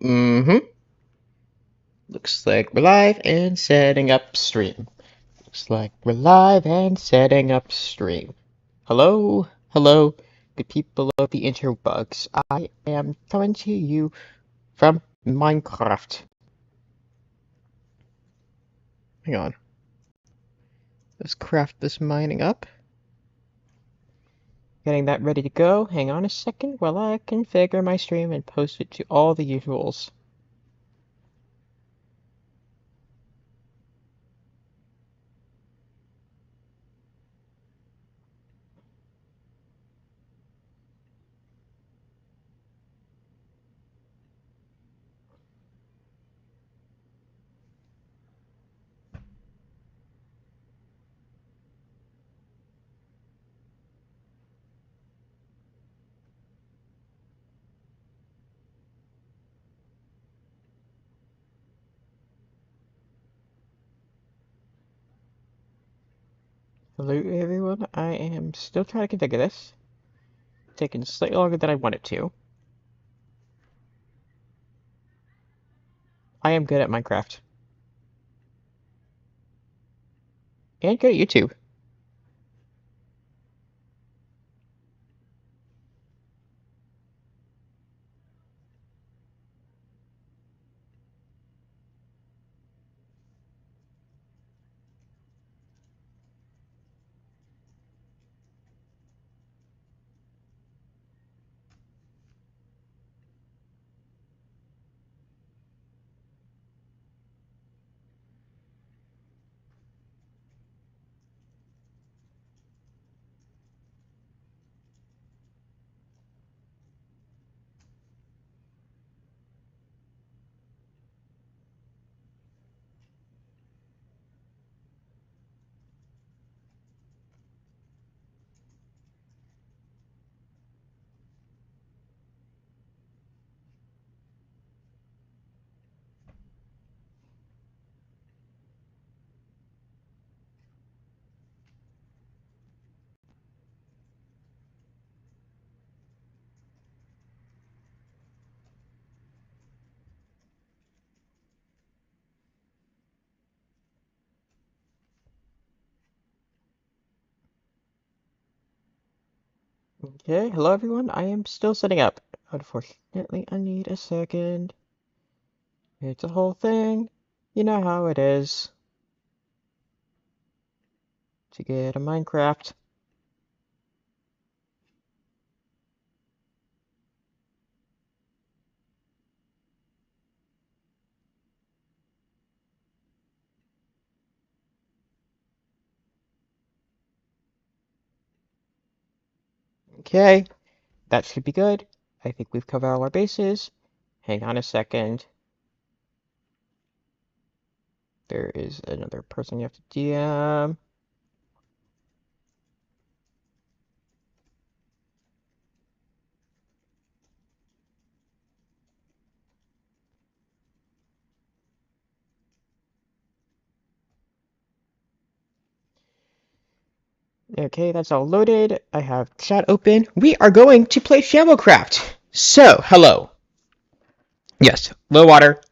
Mm-hmm. Looks like we're live and setting up stream. Looks like we're live and setting up stream. Hello, hello, good people of the interbugs. I am coming to you from Minecraft. Hang on. Let's craft this mining up. Getting that ready to go. Hang on a second while I configure my stream and post it to all the usuals. Hello everyone, I am still trying to configure this. Taking slightly longer than I wanted to. I am good at Minecraft. And good at YouTube. Okay, hello everyone. I am still setting up. Unfortunately, I need a second. It's a whole thing. You know how it is to get a Minecraft. Okay, that should be good. I think we've covered all our bases. Hang on a second. There is another person you have to DM. Okay, that's all loaded. I have chat open. We are going to play Shamblecraft. So, hello. Yes, low water.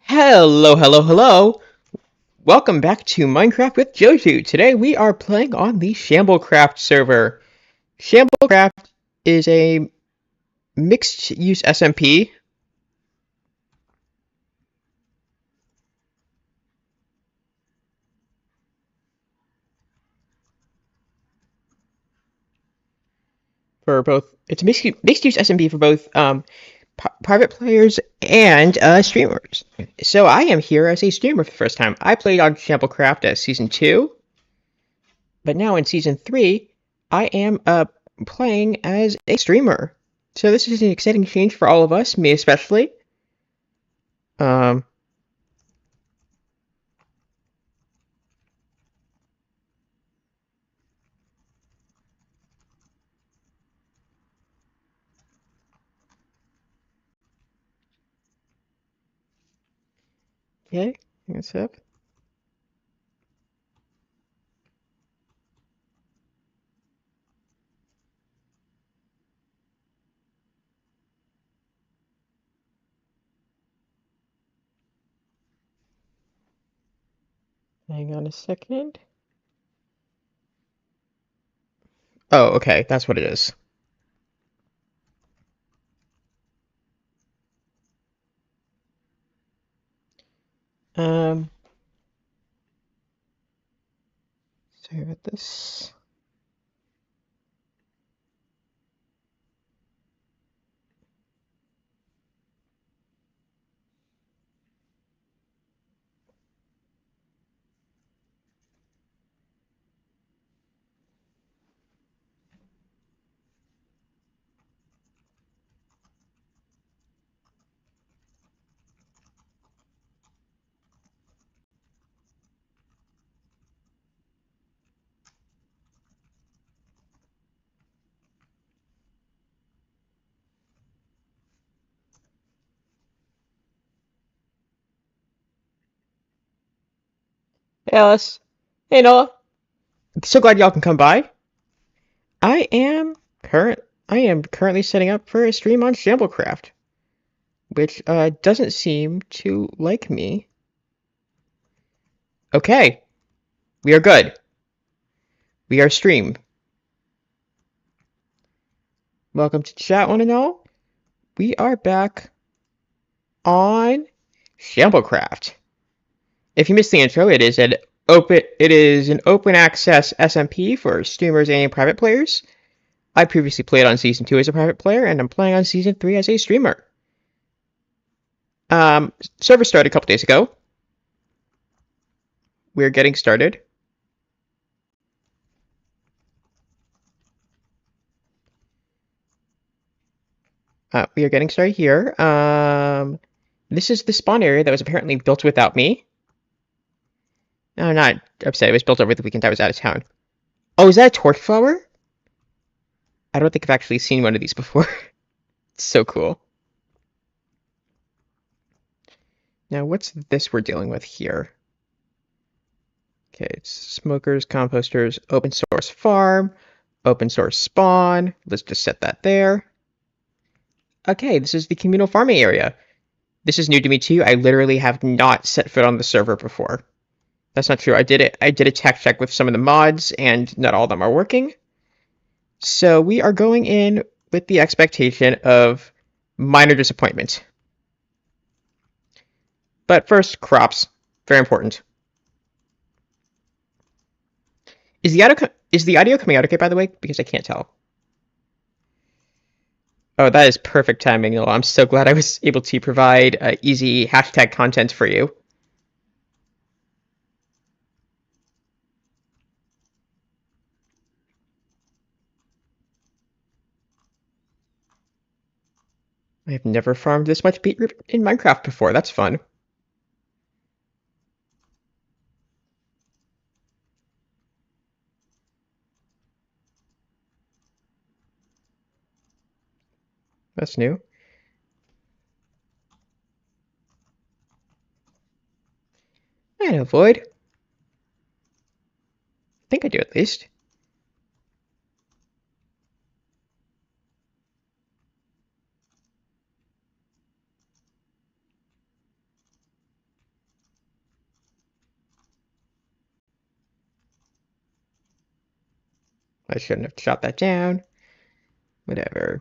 Hello, hello, hello. Welcome back to Minecraft with Joju. Today we are playing on the Shamblecraft server. Shamblecraft is a mixed-use SMP. For both, it's a mixed-use SMP for both private players and streamers. So I am here as a streamer for the first time. I played on Shamblecraft as Season 2, but now in Season 3, I am playing as a streamer. So this is an exciting change for all of us, me especially. Um, okay, what's up? Hang on a second. Oh, okay, that's what it is. Um, sorry about this. Hey, Alice. Hey, Noah. So glad y'all can come by. I am currently setting up for a stream on Shamblecraft, which doesn't seem to like me. Okay, we are good. We are streamed. Welcome to chat, one and all. We are back on Shamblecraft. If you missed the intro, it is an open access SMP for streamers and private players. I previously played on Season 2 as a private player, and I'm playing on Season 3 as a streamer. Server started a couple days ago. We're getting started. We are getting started here. This is the spawn area that was apparently built without me. No, I'm not upset. It was built over the weekend I was out of town. Oh, is that a torch flower? I don't think I've actually seen one of these before. It's so cool. Now, what's this we're dealing with here? Okay, it's smokers, composters, open source farm, open source spawn. Let's just set that there. Okay, this is the communal farming area. This is new to me too. I literally have not set foot on the server before. That's not true. I did a tech check with some of the mods, and not all of them are working. So we are going in with the expectation of minor disappointment. But first, crops. Very important. Is the audio coming out okay, by the way? Because I can't tell. Oh, that is perfect timing, Noel. I'm so glad I was able to provide easy hashtag content for you. I have never farmed this much beetroot in Minecraft before. That's fun. That's new. I know Void. I think I do at least. I shouldn't have shot that down. Whatever.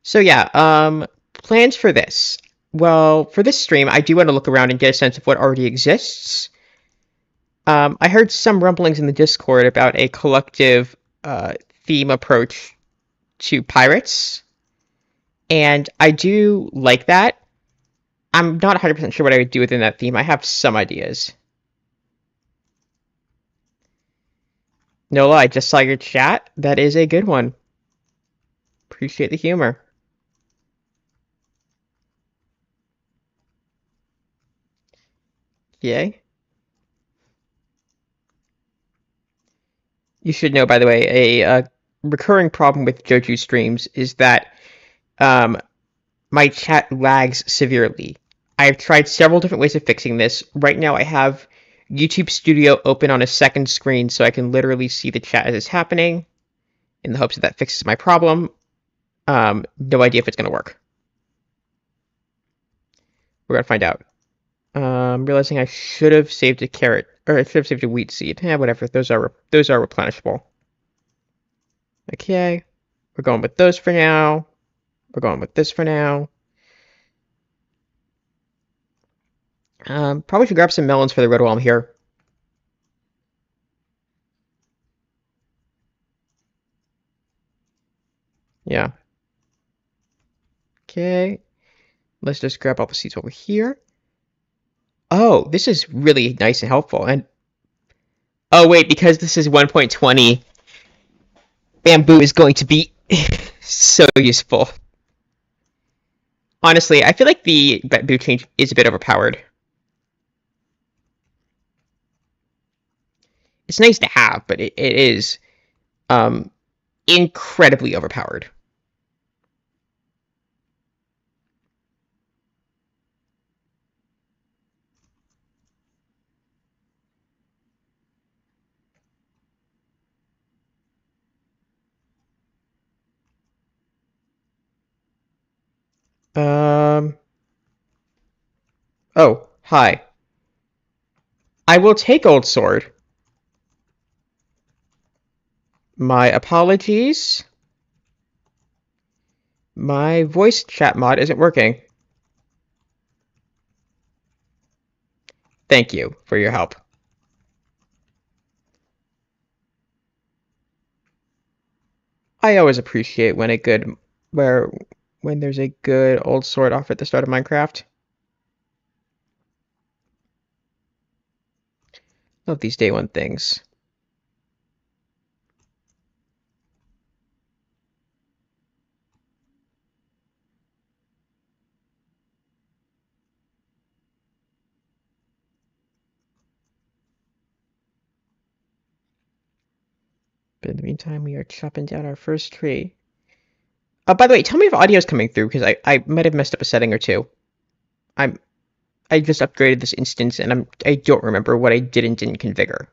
So yeah, plans for this. Well, for this stream, I do want to look around and get a sense of what already exists. I heard some rumblings in the Discord about a collective theme approach to pirates, and I do like that. I'm not 100% sure what I would do within that theme. I have some ideas. Nola, I just saw your chat. That is a good one. Appreciate the humor. Yay. You should know, by the way, a recurring problem with Joju streams is that my chat lags severely. I have tried several different ways of fixing this. Right now I have YouTube Studio open on a second screen so I can literally see the chat as it's happening in the hopes that that fixes my problem. No idea if it's going to work. We're going to find out. Realizing I should have saved a carrot, or I should have saved a wheat seed. Yeah, whatever. Those are replenishable. Okay, we're going with those for now. We're going with this for now. Probably should grab some melons for the road while I'm here. Yeah. Okay. Let's just grab all the seeds over here. Oh, this is really nice and helpful. And oh wait, because this is 1.20, bamboo is going to be so useful. Honestly, I feel like the bamboo change is a bit overpowered. It's nice to have, but it is incredibly overpowered. Um. Oh, hi. I will take Old Sword. My apologies. My voice chat mod isn't working. Thank you for your help. I always appreciate when when there's a good Old Sword offer at the start of Minecraft. Love these day one things. But in the meantime, we are chopping down our first tree. By the way, tell me if audio is coming through, because I might have messed up a setting or two. I just upgraded this instance, and I don't remember what I did and didn't configure.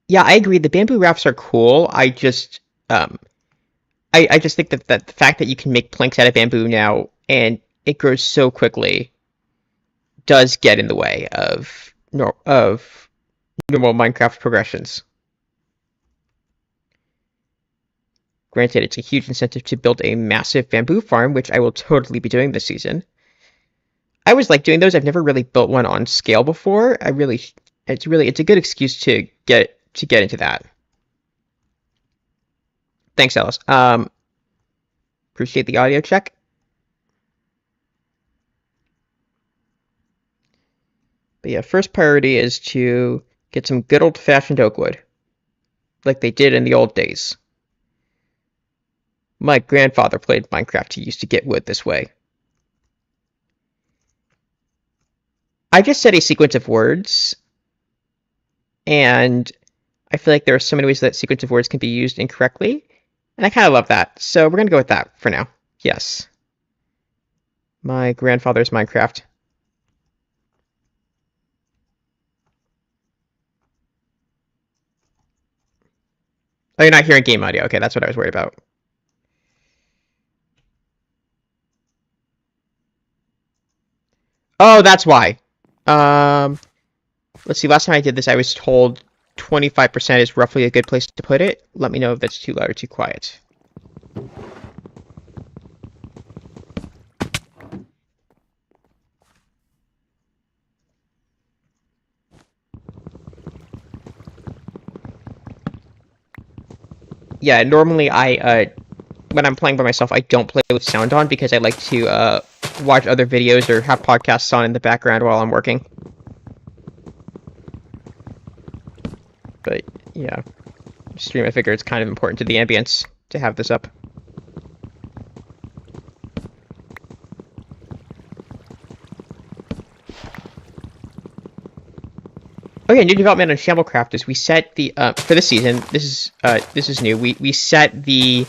Yeah, I agree. The bamboo rafts are cool. I just think that the fact that you can make planks out of bamboo now and it grows so quickly does get in the way of normal Minecraft progressions. Granted, it's a huge incentive to build a massive bamboo farm, which I will totally be doing this season. I always like doing those. I've never really built one on scale before. It's a good excuse to get into that. Thanks, Alice. Appreciate the audio check. But yeah, first priority is to get some good old-fashioned oak wood, like they did in the old days. My grandfather played Minecraft. He used to get wood this way. I just said a sequence of words, and I feel like there are so many ways that sequence of words can be used incorrectly, and I kind of love that. So we're going to go with that for now. Yes. My grandfather's Minecraft. Oh, you're not hearing game audio. Okay, that's what I was worried about. Oh, that's why. Let's see. Last time I did this, I was told 25% is roughly a good place to put it. Let me know if that's too loud or too quiet. Yeah, normally when I'm playing by myself, I don't play with sound on because I like to watch other videos or have podcasts on in the background while I'm working. But yeah, stream, I figure it's kind of important to the ambience to have this up. Oh yeah, new development on Shamblecraft is we set the for this season. This is new. We set the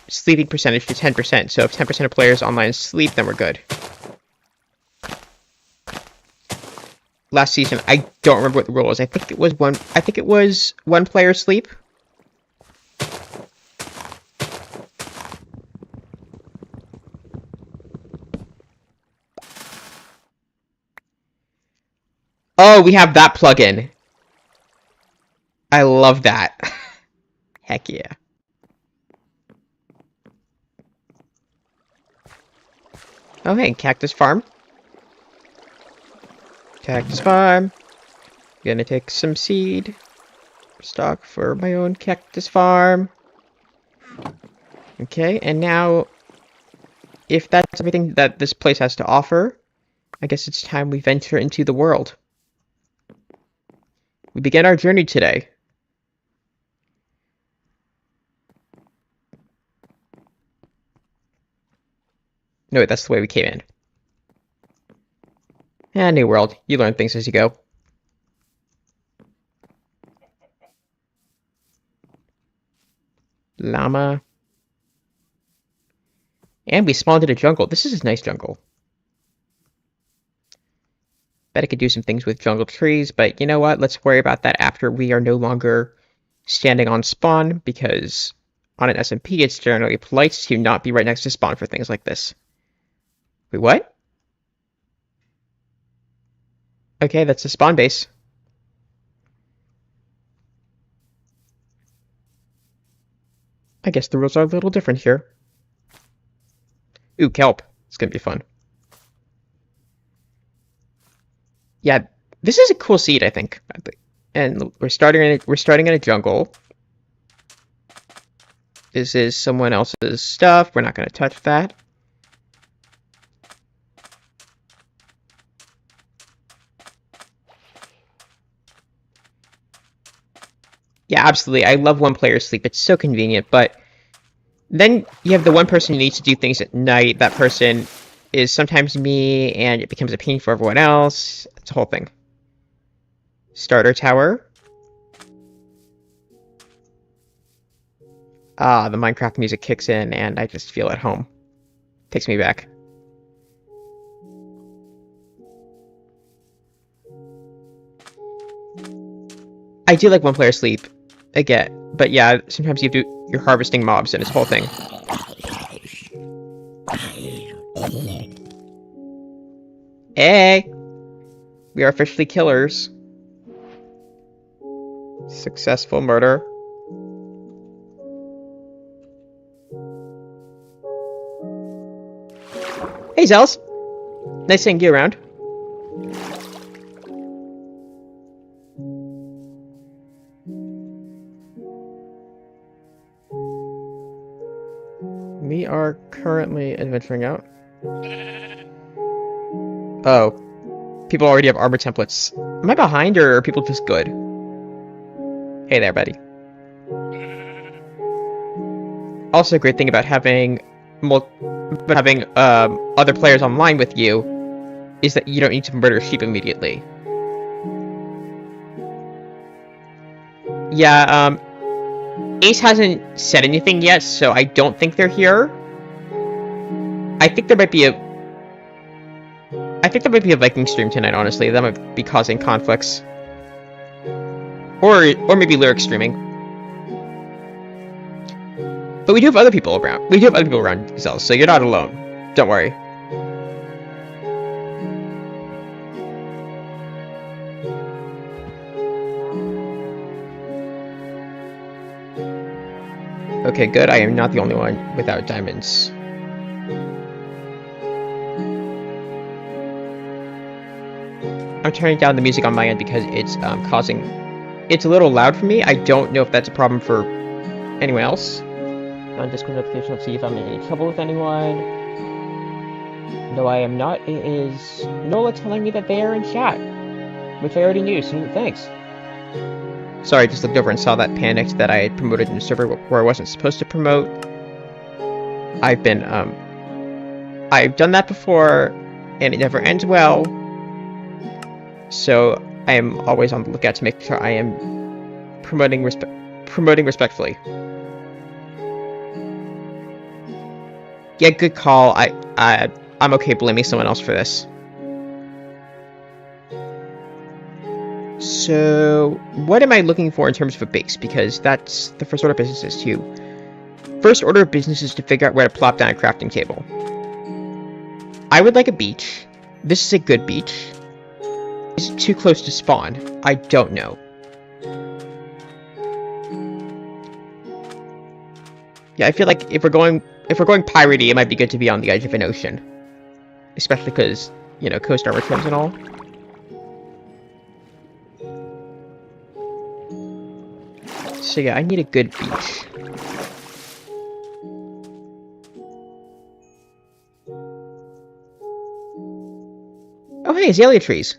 sleeping percentage to 10%. So if 10% of players online sleep, then we're good. last season. I don't remember what the rule was. I think it was one player sleep. Oh, we have that plugin. I love that. Heck yeah. Oh, hey, Cactus Farm. Cactus Farm. Gonna take some seed stock for my own Cactus Farm. Okay, and now, if that's everything that this place has to offer, I guess it's time we venture into the world. We begin our journey today. No, wait, that's the way we came in. And new world. You learn things as you go. Llama. And we spawned in a jungle. This is a nice jungle. Bet I could do some things with jungle trees, but you know what? Let's worry about that after we are no longer standing on spawn, because on an SMP it's generally polite to not be right next to spawn for things like this. Wait, what? Okay, that's the spawn base. I guess the rules are a little different here. Ooh, kelp. It's gonna be fun. Yeah, this is a cool seed, I think. And we're starting in a jungle. This is someone else's stuff. We're not gonna touch that. Yeah, absolutely. I love one player sleep. It's so convenient, but then you have the one person who needs to do things at night. That person is sometimes me, and it becomes a pain for everyone else. It's a whole thing. Starter tower. Ah, the Minecraft music kicks in, and I just feel at home. Takes me back. I do like one player sleep. Again, but yeah, sometimes you're harvesting mobs and it's a whole thing. Hey! We are officially killers. Successful murder. Hey, Zels! Nice seeing you around. We are currently adventuring out. Oh. People already have armor templates. Am I behind, or are people just good? Hey there, buddy. Also, a great thing about having other players online with you is that you don't need to murder sheep immediately. Yeah, Ace hasn't said anything yet, so I don't think they're here. I think there might be a Viking stream tonight, honestly. That might be causing conflicts. Or maybe lyric streaming. But we do have other people around. We do have other people around, Zels, so you're not alone. Don't worry. Okay, good. I am not the only one without diamonds. I'm turning down the music on my end because it's it's a little loud for me. I don't know if that's a problem for anyone else. On Discord notification, let's see if I'm in any trouble with anyone. No, I am not. It is Nola telling me that they are in chat, which I already knew, so thanks. Sorry, I just looked over and saw that panicked that I had promoted in a server where I wasn't supposed to promote. I've done that before, and it never ends well. So I am always on the lookout to make sure I am promoting respectfully. Yeah, good call. I'm okay blaming someone else for this. So, what am I looking for in terms of a base? Because that's the first order of business is to... First order of business is to figure out where to plop down a crafting table. I would like a beach. This is a good beach. Is it too close to spawn? I don't know. Yeah, I feel like if we're going piratey, it might be good to be on the edge of an ocean. Especially because, you know, coast armor trims and all. So yeah, I need a good beach. Oh hey, azalea trees.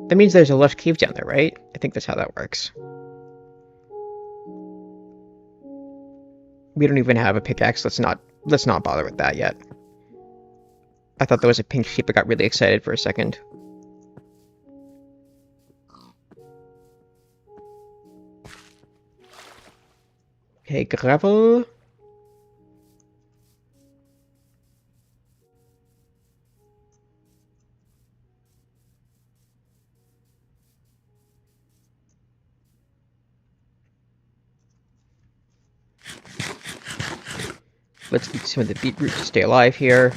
That means there's a lush cave down there, right? I think that's how that works. We don't even have a pickaxe. Let's not bother with that yet. I thought there was a pink sheep. I got really excited for a second. Okay, gravel. Let's eat some of the beetroot to stay alive here.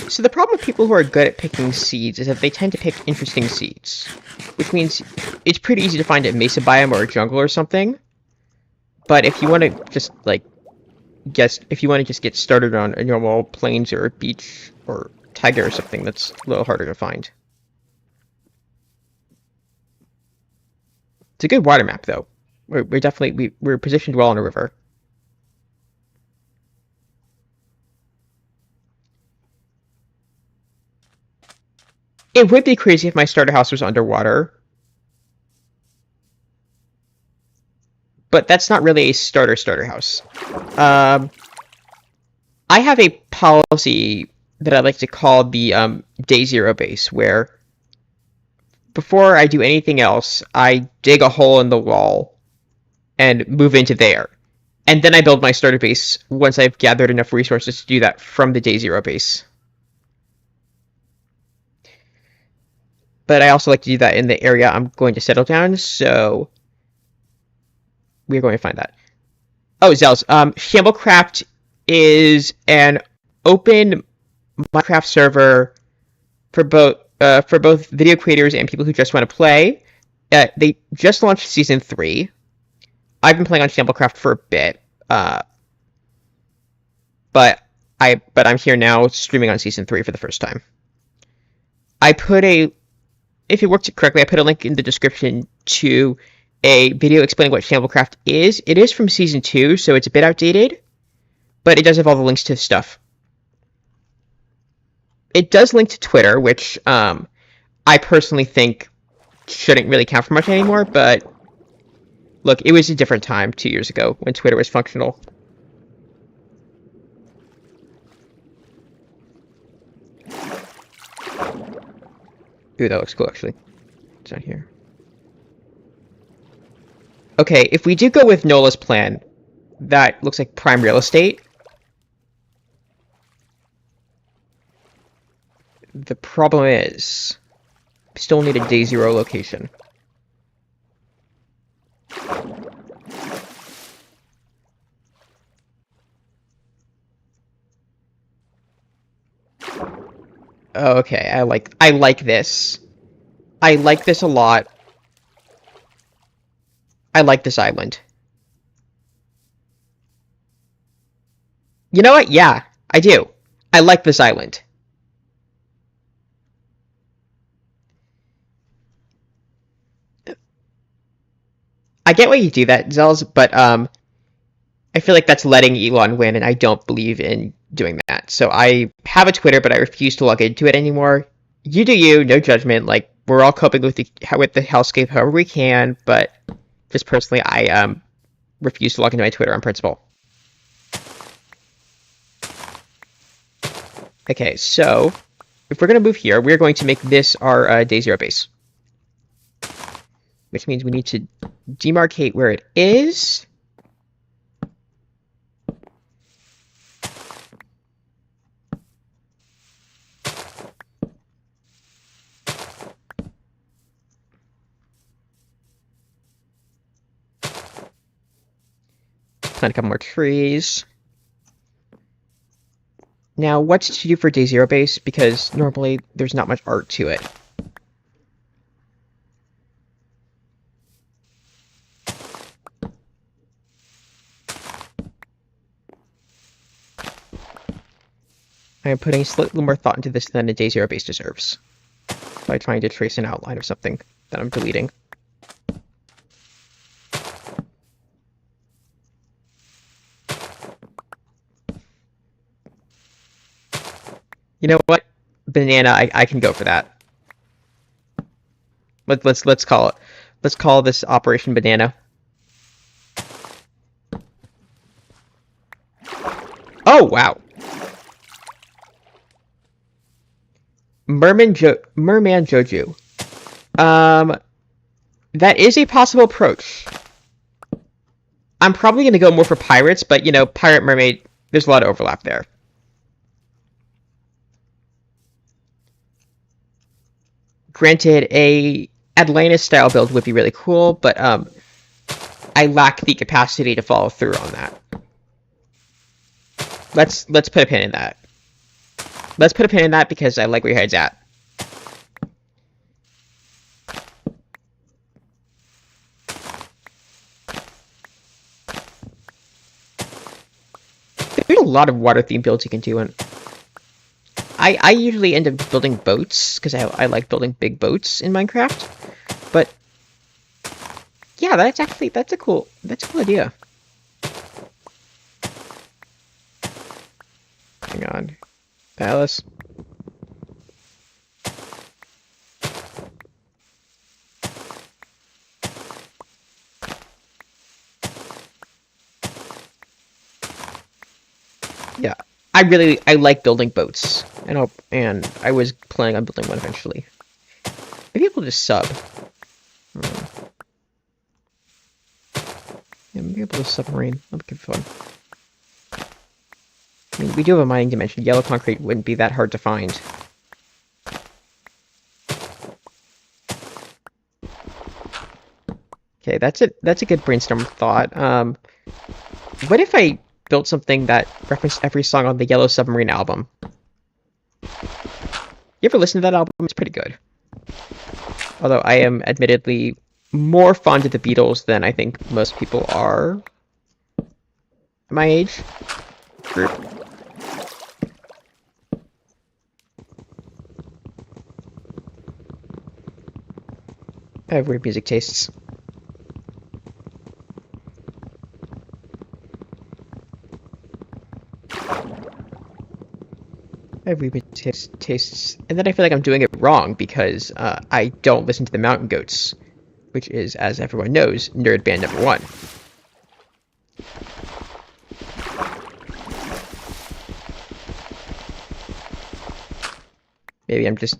So the problem with people who are good at picking seeds is that they tend to pick interesting seeds. Which means it's pretty easy to find a mesa biome or a jungle or something. But if you want to just, like, just get started on a normal plains or a beach or taiga or something, that's a little harder to find. It's a good water map, though. We're positioned well on a river. It would be crazy if my starter house was underwater. But that's not really a starter house. I have a policy that I like to call the day zero base, where before I do anything else, I dig a hole in the wall and move into there. And then I build my starter base once I've gathered enough resources to do that from the day zero base. But I also like to do that in the area I'm going to settle down, so we're going to find that. Oh, Zels, Shamblecraft is an open Minecraft server for both video creators and people who just want to play. They just launched Season 3. I've been playing on Shamblecraft for a bit, but I'm here now streaming on Season 3 for the first time. If it worked correctly, I put a link in the description to a video explaining what Shamblecraft is. It is from Season 2, so it's a bit outdated, but it does have all the links to stuff. It does link to Twitter, which I personally think shouldn't really count for much anymore, but look, it was a different time 2 years ago when Twitter was functional. Ooh, that looks cool, actually. It's down here. Okay, if we do go with Nola's plan, that looks like prime real estate. The problem is, we still need a day zero location. Okay, I like this. I like this a lot. I like this island. You know what? Yeah, I do. I like this island. I get why you do that, Zels, but I feel like that's letting Elon win, and I don't believe in doing that. So I have a Twitter, but I refuse to log into it anymore. You do you, no judgment. Like, we're all coping with the hellscape however we can, but just personally, I refuse to log into my Twitter on principle. Okay, so if we're going to move here, we're going to make this our day zero base. Which means we need to demarcate where it is. plant a couple more trees. Now, what's to do for day 0 base? Because normally there's not much art to it. I am putting slightly more thought into this than a day 0 base deserves, by trying to trace an outline of something that I'm deleting. You know what? Banana, I can go for that. Let's call it. Let's call this Operation Banana. Oh wow! Merman Joju. That is a possible approach. I'm probably gonna go more for pirates, but you know, pirate mermaid. There's a lot of overlap there. Granted, a Atlantis style build would be really cool, but I lack the capacity to follow through on that. Let's put a pin in that. Let's put a pin in that because I like where your head's at. There's a lot of water theme builds you can do, and I usually end up building boats because I like building big boats in Minecraft. But yeah, that's a cool idea. Hang on, Alice. Yeah, I like building boats, and I was planning on building one eventually. Maybe we'll just sub. Yeah, maybe we'll just submarine. That'll be fun. I mean, we do have a mining dimension. Yellow concrete wouldn't be that hard to find. Okay, that's it. That's a good brainstorm thought. What if I built something that referenced every song on the Yellow Submarine album? You ever listen to that album? It's pretty good. Although I am admittedly more fond of the Beatles than I think most people are my age group. I have weird music tastes. Everybody tastes, and then I feel like I'm doing it wrong because I don't listen to the Mountain Goats, which is, as everyone knows, nerd band number 1. Maybe I'm just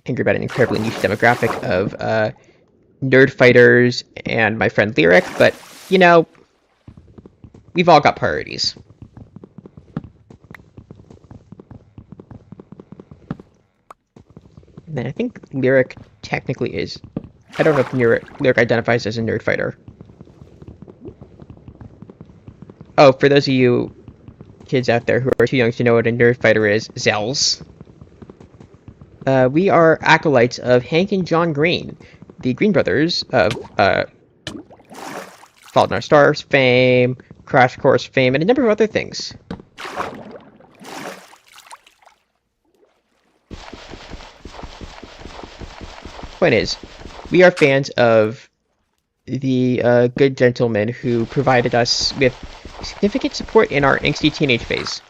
angry about an incredibly niche demographic of nerd fighters and my friend Lyric, but you know, we've all got priorities. And then I think Lyric technically is... I don't know if Lyric identifies as a nerd fighter. Oh, for those of you kids out there who are too young to know what a nerd fighter is, Zells. We are acolytes of Hank and John Green, the Green brothers of Fault in Our Stars fame, Crash Course fame, and a number of other things. Point is, we are fans of the good gentleman who provided us with significant support in our angsty teenage phase.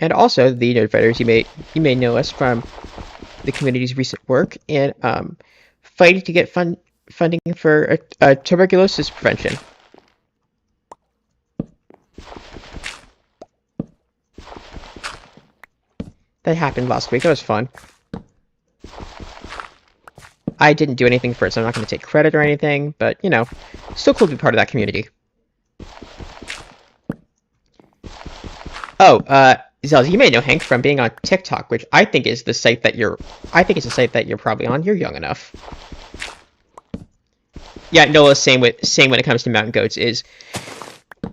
And also the nerd fighters, you may know us from the community's recent work in fighting to get funding for tuberculosis prevention. That happened last week. That was fun. I didn't do anything for it, so I'm not going to take credit or anything, but, you know, still cool to be part of that community. Oh, Zells, you may know Hank from being on TikTok, which I think is the site that you're probably on. You're young enough. Yeah, Nola's same when it comes to mountain goats is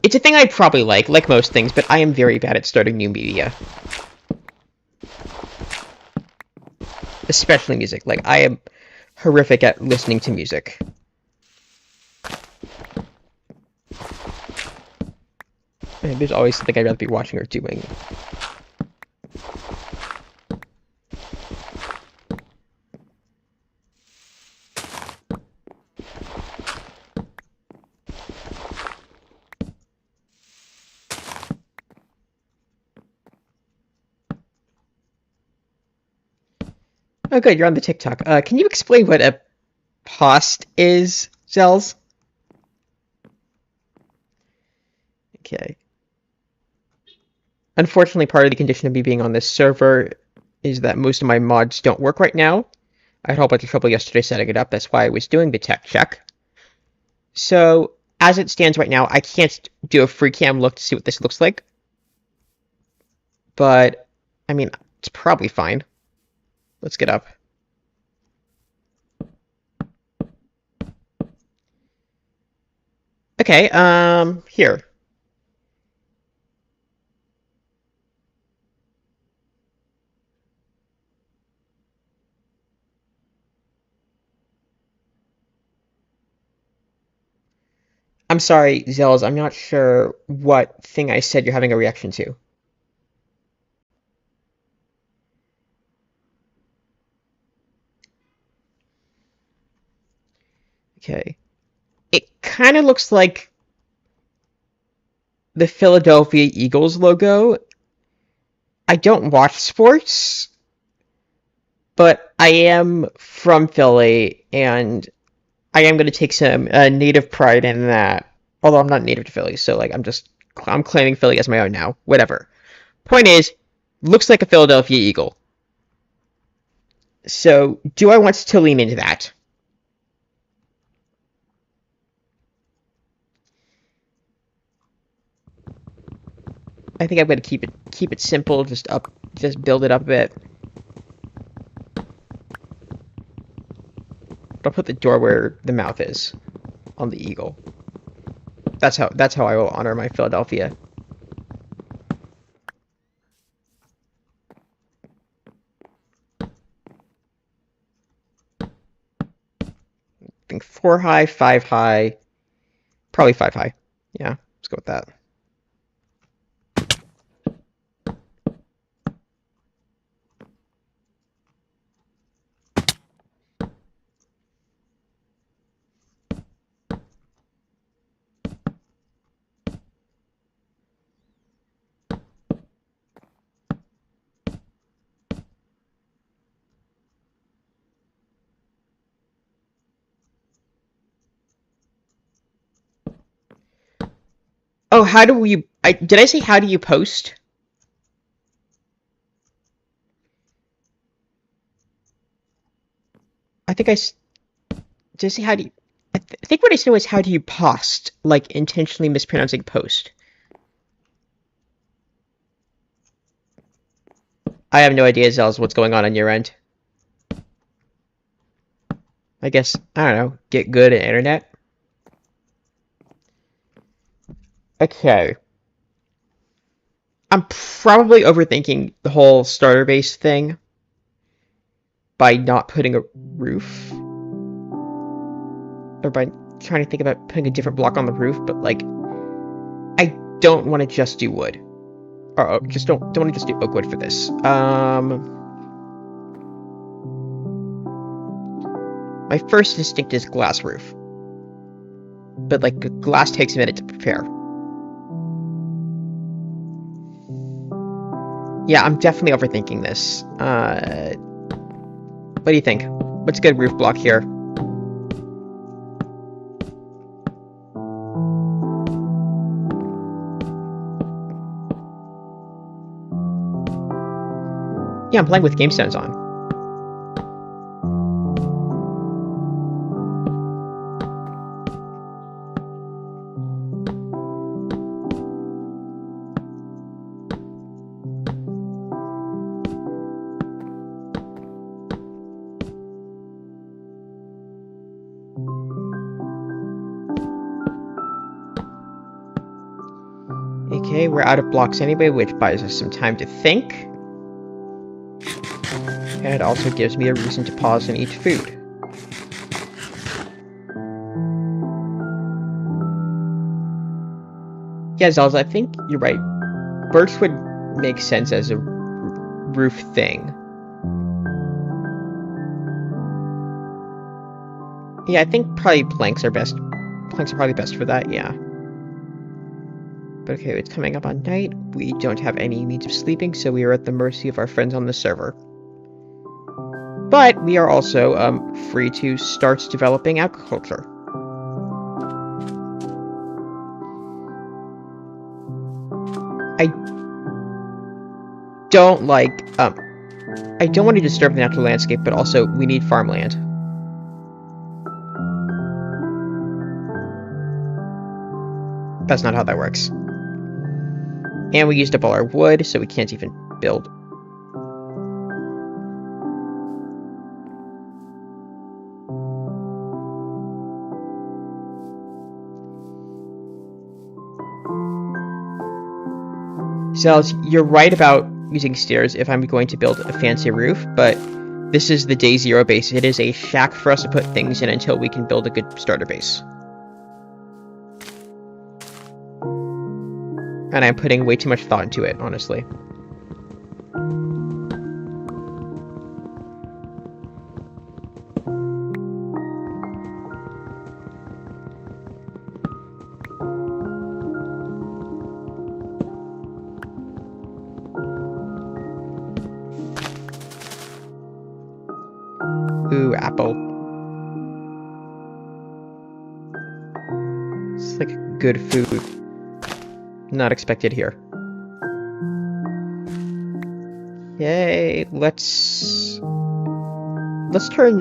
it's a thing I probably like most things, but I am very bad at starting new media, especially music. Like I am horrific at listening to music. And there's always something I'd rather be watching or doing. Oh, good, you're on the TikTok. Can you explain what a post is, Zells? Okay. Unfortunately, part of the condition of me being on this server is that most of my mods don't work right now. I had a whole bunch of trouble yesterday setting it up. That's why I was doing the tech check. So, as it stands right now, I can't do a free cam look to see what this looks like. But, I mean, it's probably fine. Let's get up. Okay, here. I'm sorry, Zells, I'm not sure what thing I said you're having a reaction to. Okay. It kind of looks like the Philadelphia Eagles logo. I don't watch sports, but I am from Philly, and I am going to take some native pride in that. Although I'm not native to Philly, so like I'm claiming Philly as my own now. Whatever. Point is, looks like a Philadelphia Eagle. So do I want to lean into that? I think I'm going to keep it simple. Just build it up a bit. I'll put the door where the mouth is on the eagle. That's how I will honor my Philadelphia. I think 4 high, 5 high, probably 5 high. Yeah, let's go with that. Oh, how do we? Did I say how do you post? I think did I say how do you? I think what I said was how do you post, like intentionally mispronouncing post. I have no idea, Zells, what's going on your end. I guess I don't know. Get good at internet. Okay. I'm probably overthinking the whole starter base thing by not putting a roof. Or by trying to think about putting a different block on the roof, but like I don't want to just do wood. Or just don't want to just do oak wood for this. My first instinct is glass roof. But like glass takes a minute to prepare. Yeah, I'm definitely overthinking this. What do you think? What's a good roof block here? Yeah, I'm playing with game stones on. Okay, we're out of blocks anyway, which buys us some time to think. And it also gives me a reason to pause and eat food. Yeah, Zelz, I think you're right. Birch would make sense as a roof thing. Yeah, I think probably planks are best. Planks are probably best for that, yeah. But okay, it's coming up on night. We don't have any means of sleeping, so we are at the mercy of our friends on the server. But we are also free to start developing agriculture. I don't want to disturb the natural landscape, but also we need farmland. That's not how that works. And we used up all our wood, so we can't even build. So you're right about using stairs if I'm going to build a fancy roof, but this is the day zero base. It is a shack for us to put things in until we can build a good starter base. And I'm putting way too much thought into it, honestly. Ooh, apple. It's like good food. Not expected here. Yay, let's turn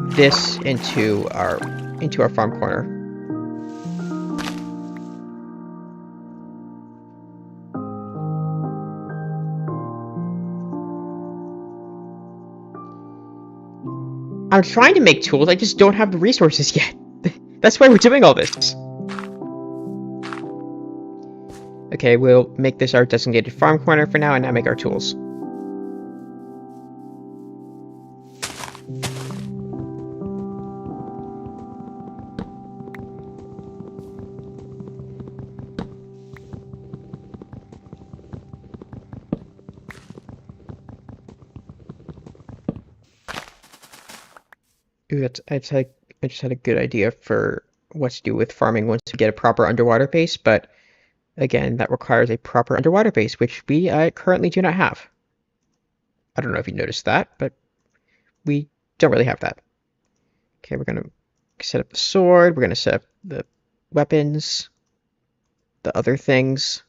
this into our farm corner. I'm trying to make tools, I just don't have the resources yet. That's why we're doing all this. Okay, we'll make this our designated farm corner for now and now make our tools. Ooh, I just had a good idea for what to do with farming once we get a proper underwater base, but again, that requires a proper underwater base, which we currently do not have. I don't know if you noticed that, but we don't really have that. Okay, we're going to set up the sword, we're going to set up the weapons, the other things.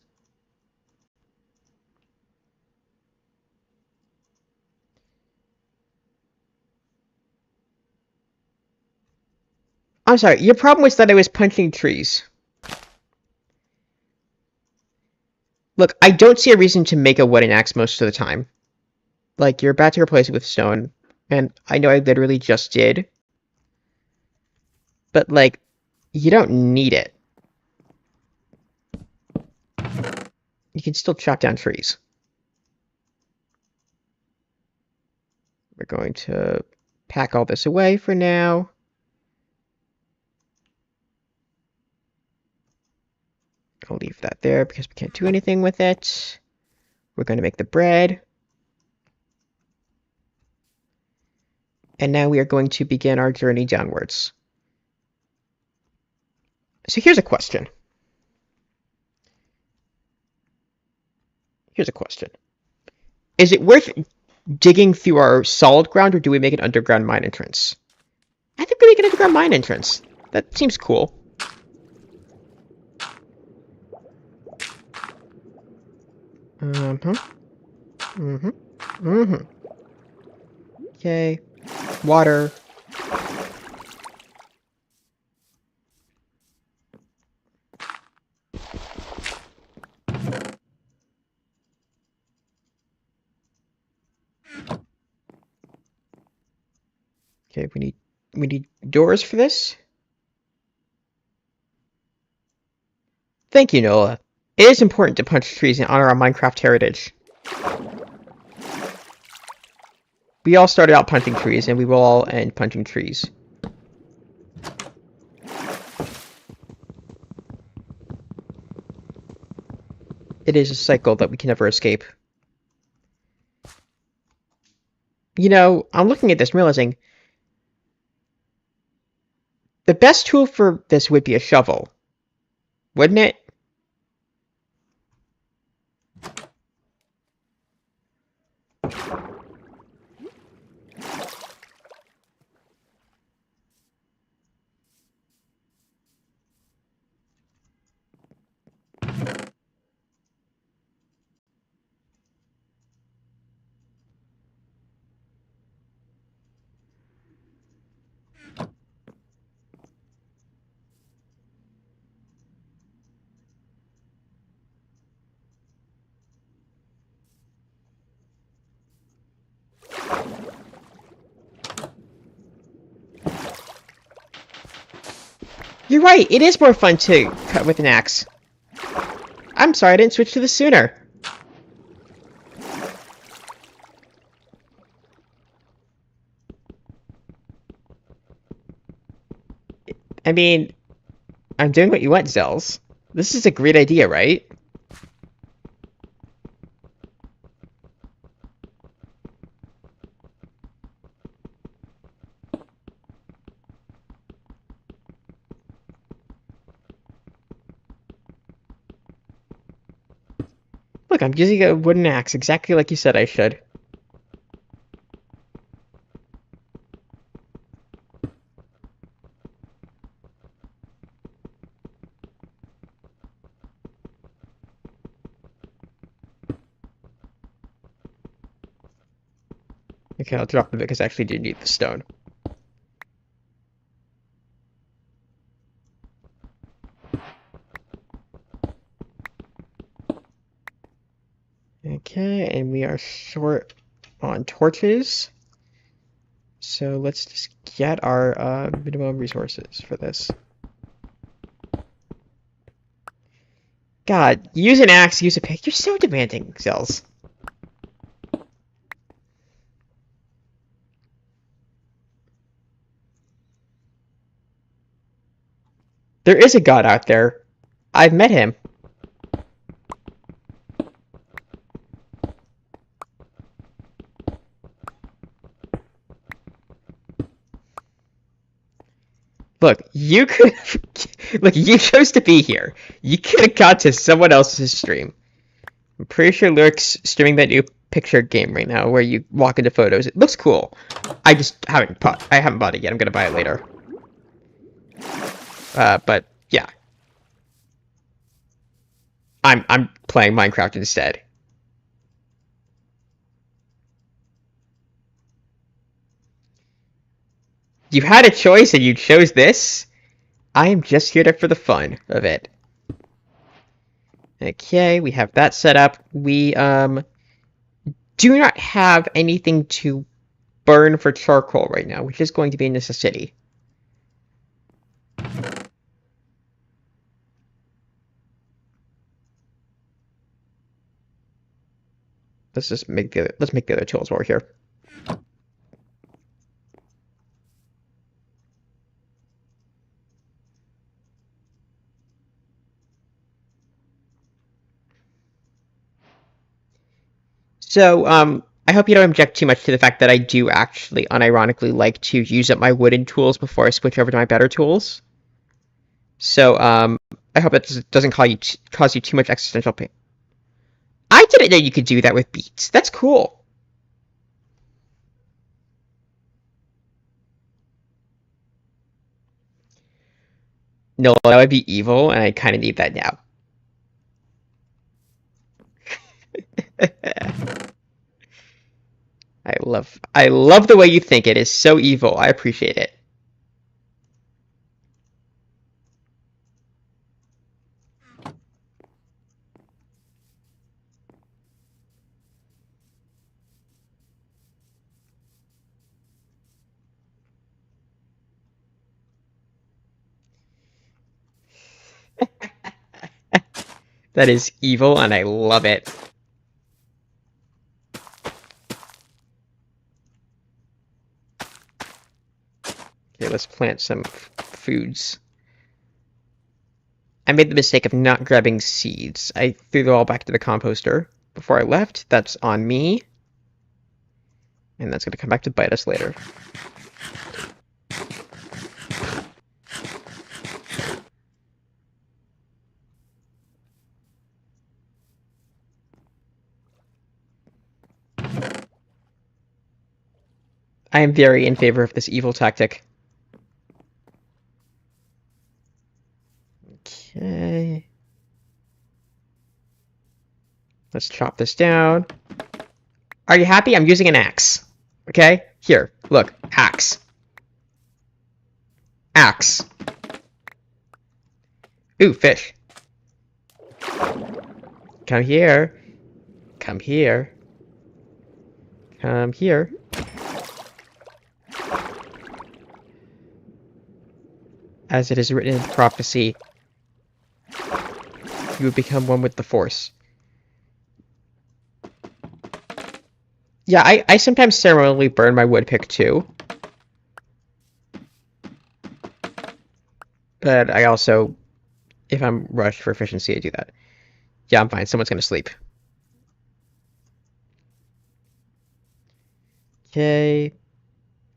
I'm sorry, your problem was that I was punching trees. Look, I don't see a reason to make a wooden axe most of the time. Like, you're about to replace it with stone, and I know I literally just did. But, like, you don't need it. You can still chop down trees. We're going to pack all this away for now. I'll leave that there because we can't do anything with it. We're going to make the bread. And now we are going to begin our journey downwards. So here's a question. Is it worth digging through our solid ground, or do we make an underground mine entrance? I think we make an underground mine entrance. That seems cool. Okay. Water. Okay, we need doors for this. Thank you, Nola. It is important to punch trees and honor our Minecraft heritage. We all started out punching trees, and we will all end punching trees. It is a cycle that we can never escape. You know, I'm looking at this and realizing the best tool for this would be a shovel, wouldn't it? You're right, it is more fun to cut with an axe. I'm sorry I didn't switch to this sooner. I mean, I'm doing what you want, Zells. This is a great idea, right? Look, I'm using a wooden axe, exactly like you said I should. Okay, I'll drop it because I actually do need the stone. Okay, and we are short on torches. So let's just get our minimum resources for this. God, use an axe, use a pick. You're so demanding, Zells. There is a god out there. I've met him. Look, you could look, you chose to be here. You could have got to someone else's stream. I'm pretty sure Lurk's streaming that new picture game right now where you walk into photos. It looks cool. I just haven't bought it yet. I'm gonna buy it later. But yeah. I'm playing Minecraft instead. You had a choice and you chose this? I am just here for the fun of it. Okay, we have that set up. We do not have anything to burn for charcoal right now, which is going to be a necessity. Let's make the other tools while we're here. So, I hope you don't object too much to the fact that I do actually unironically like to use up my wooden tools before I switch over to my better tools. So, I hope that doesn't cause you too much existential pain. I didn't know you could do that with beets. That's cool. No, that would be evil, and I kind of need that now. I love the way you think. It is so evil. I appreciate it. That is evil, and I love it. Okay, let's plant some foods. I made the mistake of not grabbing seeds. I threw them all back to the composter before I left. That's on me. And that's going to come back to bite us later. I am very in favor of this evil tactic. Okay. Let's chop this down. Are you happy? I'm using an axe. Okay? Here, look. Axe. Axe. Ooh, fish. Come here. Come here. Come here. As it is written in the prophecy, you would become one with the Force. Yeah, I sometimes ceremonially burn my wood pick too. But I also, if I'm rushed for efficiency, I do that. Yeah, I'm fine. Someone's gonna sleep. Okay.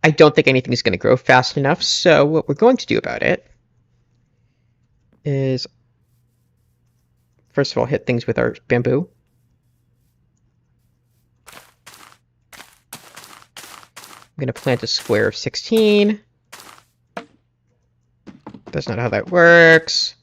I don't think anything's gonna grow fast enough, so what we're going to do about it is, first of all, hit things with our bamboo. I'm going to plant a square of 16. That's not how that works.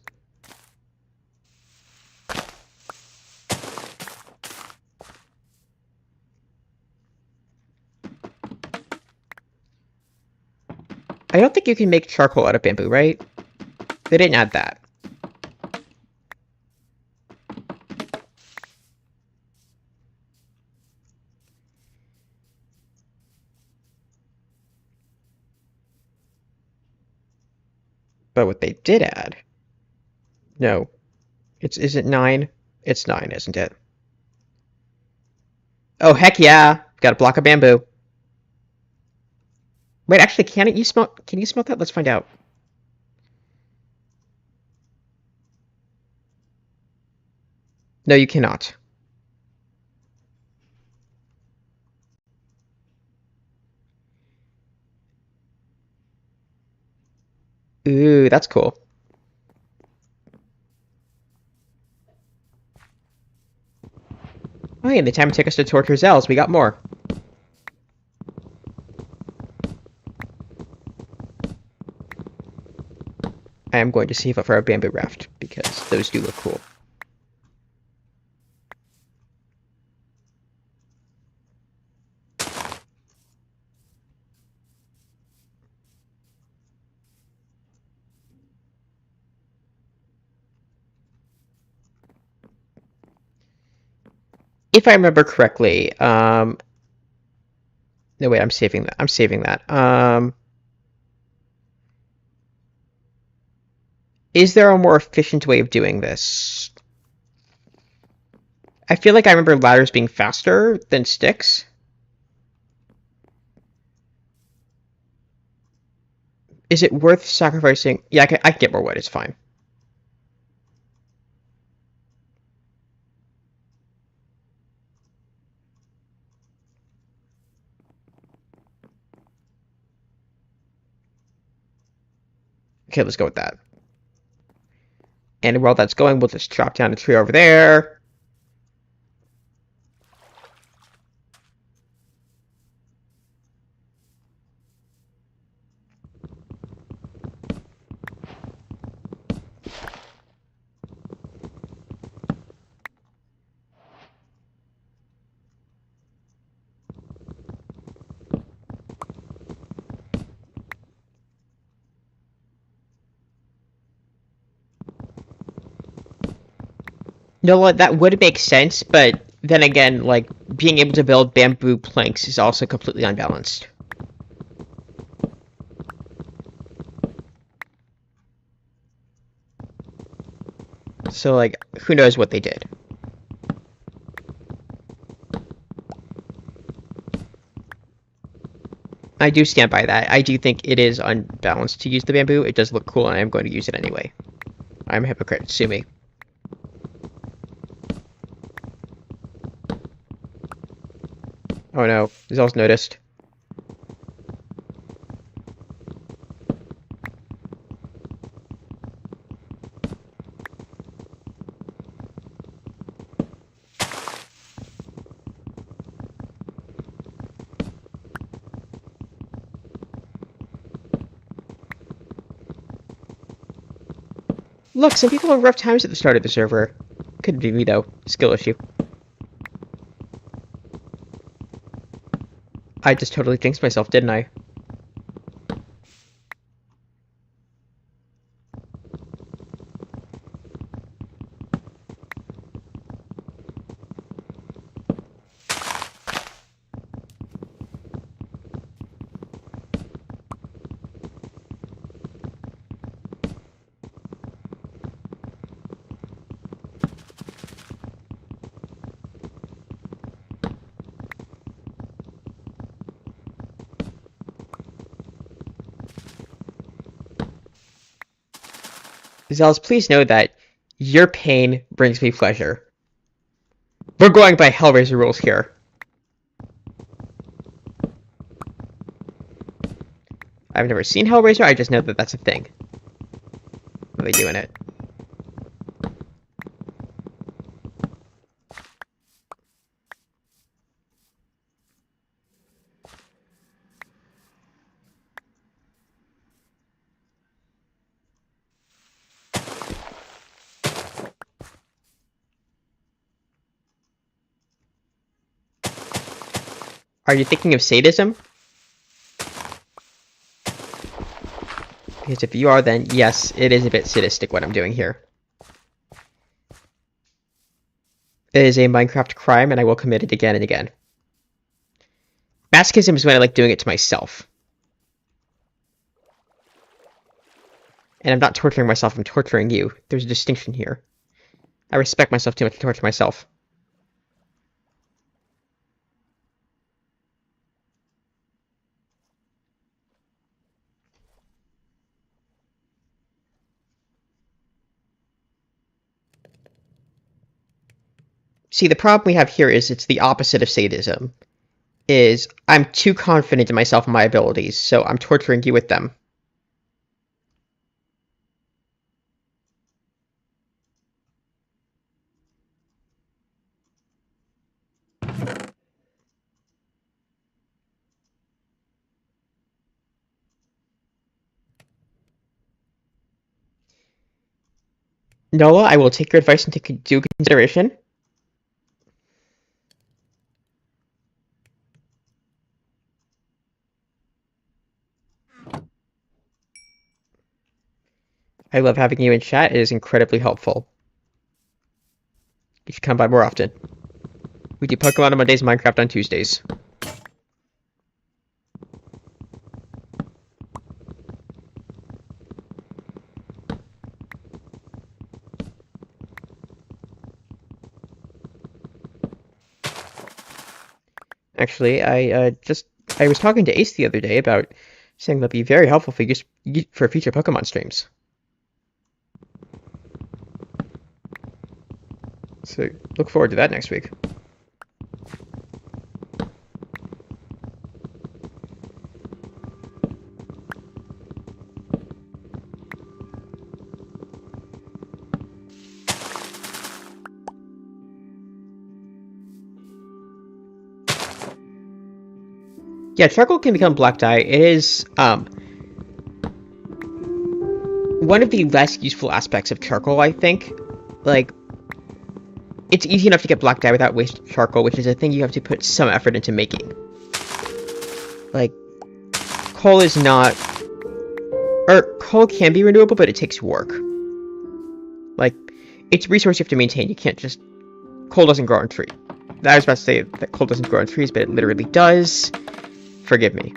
I don't think you can make charcoal out of bamboo, right? They didn't add that. But what they did add... No. Is it 9? It's 9, isn't it? Oh, heck yeah! Got a block of bamboo. Wait, actually, can you smelt that? Let's find out. No, you cannot. Ooh, that's cool. Oh, yeah, the time it took us to torture Zells, we got more. I am going to save up for a bamboo raft, because those do look cool. If I remember correctly, no wait, I'm saving that. I'm saving that. Is there a more efficient way of doing this? I feel like I remember ladders being faster than sticks. Is it worth sacrificing? Yeah, I can get more wood. It's fine. Okay, let's go with that. And while that's going, we'll just chop down a tree over there. You know what? That would make sense, but then again, like, being able to build bamboo planks is also completely unbalanced. So, like, who knows what they did. I do stand by that. I do think it is unbalanced to use the bamboo. It does look cool, and I am going to use it anyway. I'm a hypocrite. Sue me. Oh no, Zell's noticed. Look, some people have rough times at the start of the server. Could be me, though. Skill issue. I just totally jinxed myself, didn't I? Zels, please know that your pain brings me pleasure. We're going by Hellraiser rules here. I've never seen Hellraiser, I just know that that's a thing. What are they doing it? Are you thinking of sadism? Because if you are, then yes, it is a bit sadistic what I'm doing here. It is a Minecraft crime, and I will commit it again and again. Masochism is when I like doing it to myself. And I'm not torturing myself, I'm torturing you. There's a distinction here. I respect myself too much to torture myself. See, the problem we have here is it's the opposite of sadism. Is I'm too confident in myself and my abilities, so I'm torturing you with them. Noah, I will take your advice into due consideration. I love having you in chat. It is incredibly helpful. You should come by more often. We do Pokemon on Mondays, Minecraft on Tuesdays. Actually, I was talking to Ace the other day about saying that'd be very helpful for future Pokemon streams. So look forward to that next week. Yeah, charcoal can become black dye. It is one of the less useful aspects of charcoal, I think. Like, it's easy enough to get black dye without wasting charcoal, which is a thing you have to put some effort into making. Like, coal is not... Or, coal can be renewable, but it takes work. Like, it's a resource you have to maintain. You can't just... Coal doesn't grow on trees. I was about to say that coal doesn't grow on trees, but it literally does. Forgive me.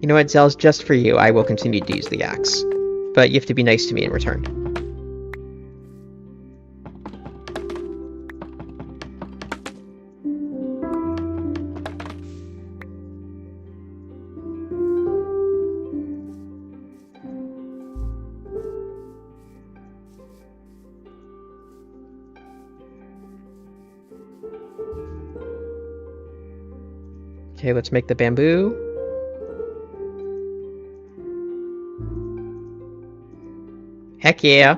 You know what, Zels? Just for you, I will continue to use the axe. But you have to be nice to me in return. Okay, let's make the bamboo. Heck yeah.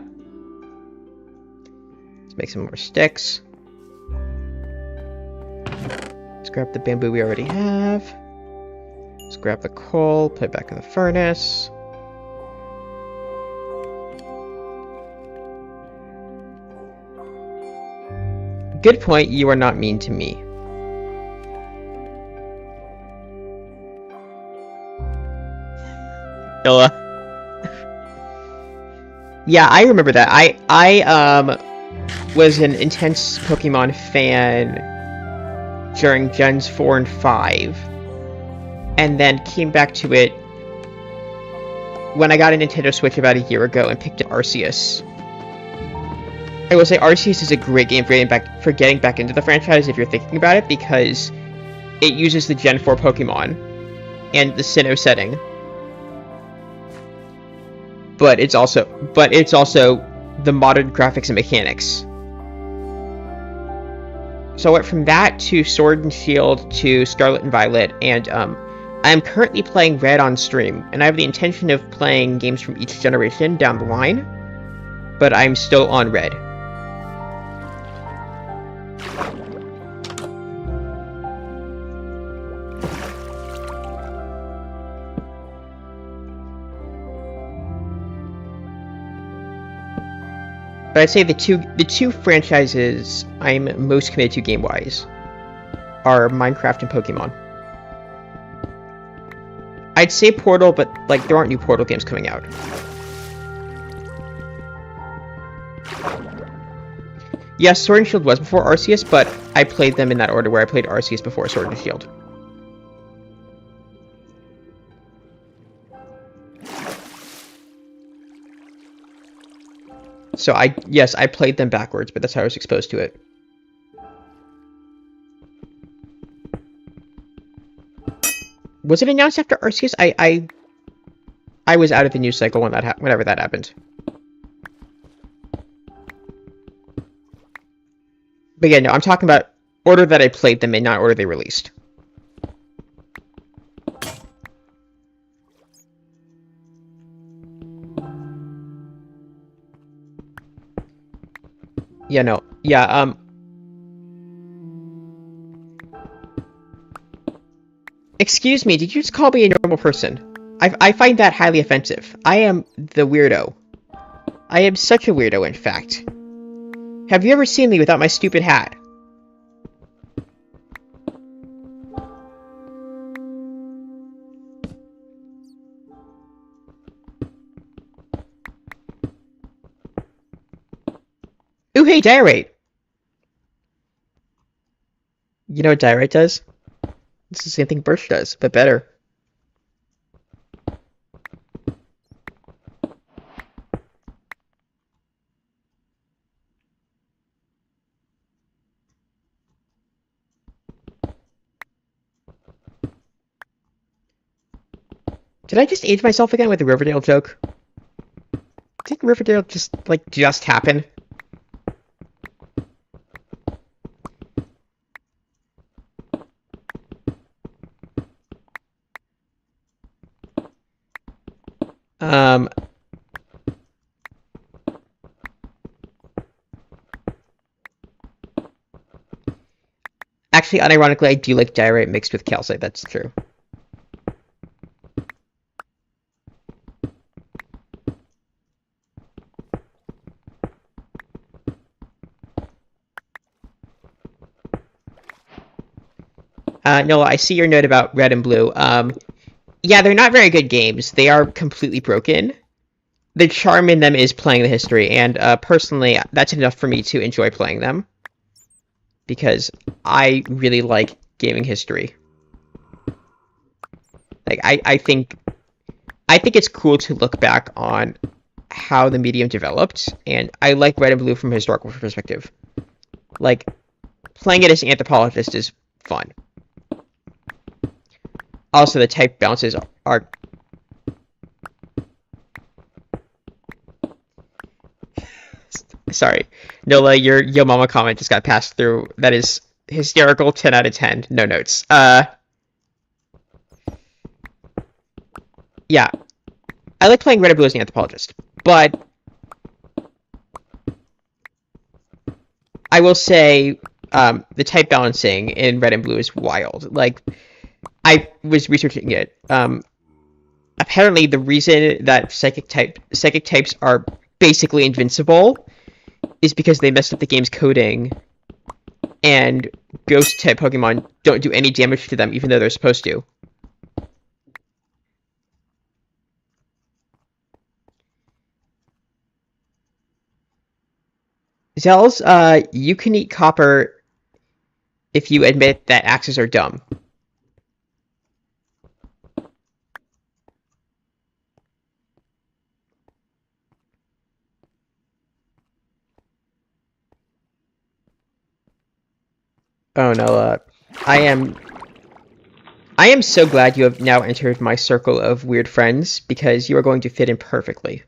Let's make some more sticks. Let's grab the bamboo we already have. Let's grab the coal, put it back in the furnace. Good point, you are not mean to me. Illa. Yeah, I remember that. I was an intense Pokemon fan during Gens 4 and 5, and then came back to it when I got a Nintendo Switch about a year ago and picked up Arceus. I will say Arceus is a great game for getting back into the franchise if you're thinking about it, because it uses the Gen 4 Pokemon and the Sinnoh setting. But it's also the modern graphics and mechanics. So I went from that to Sword and Shield to Scarlet and Violet, and I am currently playing Red on stream, and I have the intention of playing games from each generation down the line, but I'm still on Red. But I'd say the two franchises I'm most committed to game-wise are Minecraft and Pokemon. I'd say Portal, but like there aren't new Portal games coming out. Yes, Sword and Shield was before Arceus, but I played them in that order where I played Arceus before Sword and Shield. So I played them backwards, but that's how I was exposed to it. Was it announced after Arceus? I was out of the news cycle when whenever that happened. But yeah, no, I'm talking about order that I played them in, not order they released. Yeah, no. Yeah, excuse me, did you just call me a normal person? I find that highly offensive. I am the weirdo. I am such a weirdo, in fact. Have you ever seen me without my stupid hat? Ooh, hey, Diorite! You know what Diorite does? It's the same thing Birch does, but better. Did I just age myself again with the Riverdale joke? Did Riverdale just happen? Actually, unironically, I do like Diorite mixed with calcite, that's true. Noah, I see your note about Red and Blue. Yeah, they're not very good games. They are completely broken. The charm in them is playing the history, and personally, that's enough for me to enjoy playing them. Because I really like gaming history. Like I think it's cool to look back on how the medium developed, and I like Red and Blue from a historical perspective. Like playing it as an anthropologist is fun. Also, the type bounces are. Sorry, Nola, your Yo Mama comment just got passed through. That is hysterical. 10 out of 10. No notes. Yeah, I like playing Red and Blue as an anthropologist, but I will say the type balancing in Red and Blue is wild. Like I was researching it. Apparently, the reason that psychic types are basically invincible is because they messed up the game's coding, and ghost type Pokemon don't do any damage to them, even though they're supposed to. Zells, you can eat copper if you admit that axes are dumb. Oh no, I am I am so glad you have now entered my circle of weird friends because you are going to fit in perfectly.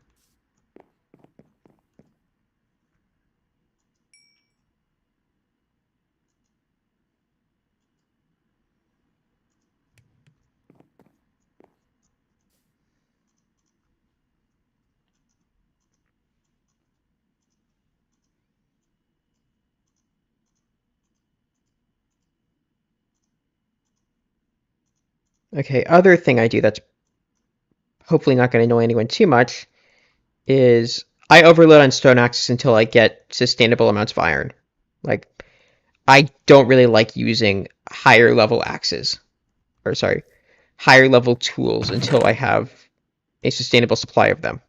Okay, other thing I do that's hopefully not going to annoy anyone too much is I overload on stone axes until I get sustainable amounts of iron. Like, I don't really like using higher level axes, or sorry, higher level tools until I have a sustainable supply of them.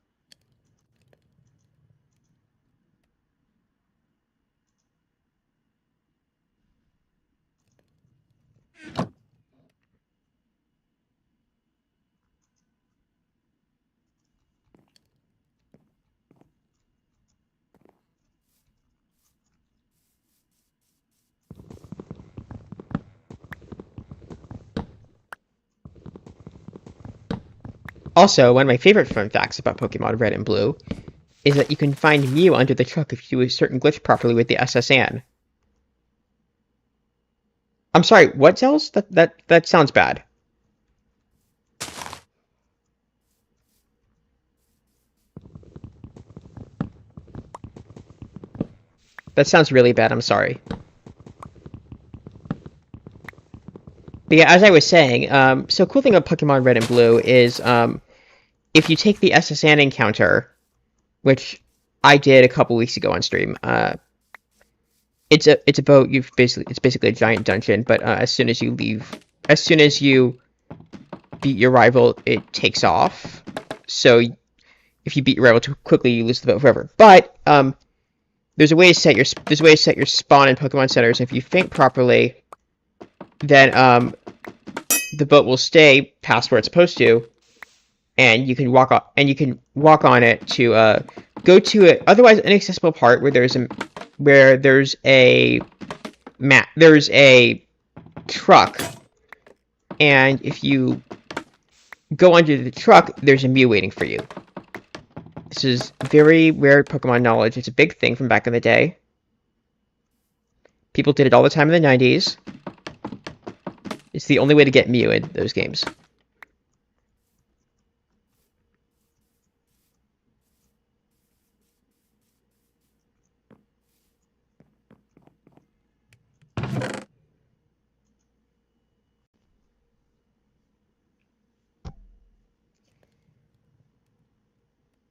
Also, one of my favorite fun facts about Pokemon Red and Blue is that you can find Mew under the truck if you do a certain glitch properly with the SSN. I'm sorry, what cells? That sounds bad. That sounds really bad, I'm sorry. But yeah, as I was saying, so cool thing about Pokemon Red and Blue is if you take the SSN encounter, which I did a couple weeks ago on stream, it's a boat. It's basically a giant dungeon, but as soon as you beat your rival, it takes off. So if you beat your rival too quickly, you lose the boat forever. But there's a way to set your spawn in Pokemon centers. If you think properly, then the boat will stay past where it's supposed to, and you can walk on it to go to an otherwise inaccessible part where there's a truck, and if you go under the truck, there's a Mew waiting for you. This is very rare Pokemon knowledge. It's a big thing from back in the day. People did it all the time in the 90s. It's the only way to get Mew in those games.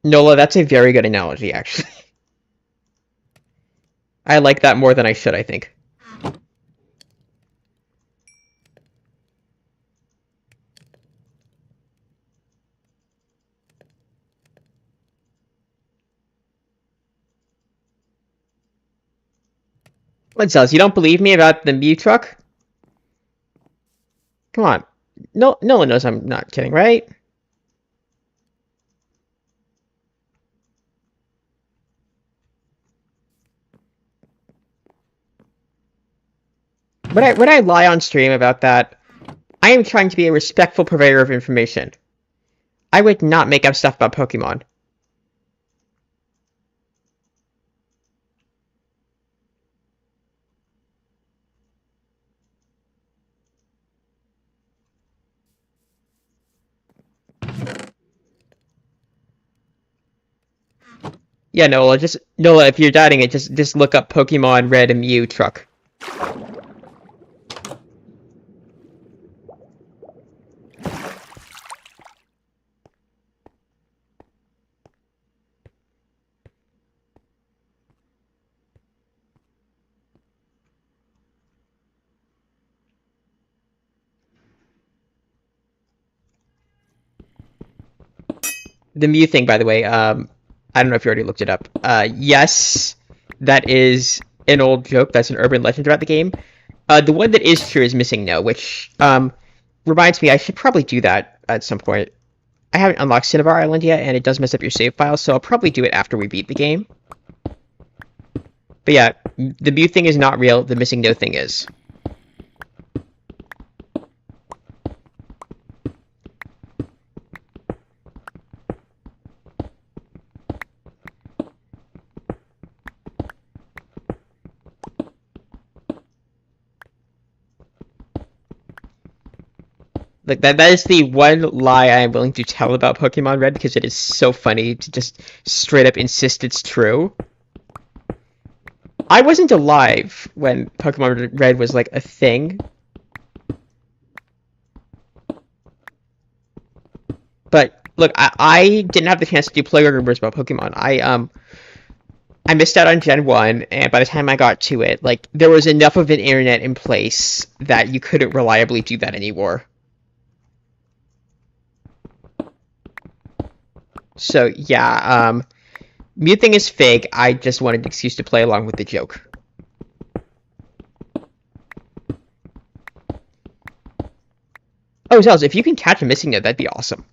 Nola, that's a very good analogy, actually. I like that more than I should, I think. What else? You don't believe me about the Mew truck? Come on. No one knows I'm not kidding, right? When I lie on stream about that, I am trying to be a respectful purveyor of information. I would not make up stuff about Pokemon. Yeah, Nola, if you're doubting it, just look up Pokemon Red and Mew truck. The Mew thing, by the way, I don't know if you already looked it up. Yes, that is an old joke. That's an urban legend about the game. The one that is true is Missing No, which reminds me I should probably do that at some point. I haven't unlocked Cinnabar Island yet, and it does mess up your save file, so I'll probably do it after we beat the game. But yeah, the Mew thing is not real. The Missing No thing is. Like that is the one lie I am willing to tell about Pokemon Red because it is so funny to just straight up insist it's true. I wasn't alive when Pokemon Red was like a thing. But look, I didn't have the chance to do play rumors about Pokemon. I missed out on Gen 1, and by the time I got to it, like there was enough of an internet in place that you couldn't reliably do that anymore. So yeah, Mew thing is fake. I just wanted an excuse to play along with the joke. Oh, Zells, if you can catch a missing note, that'd be awesome.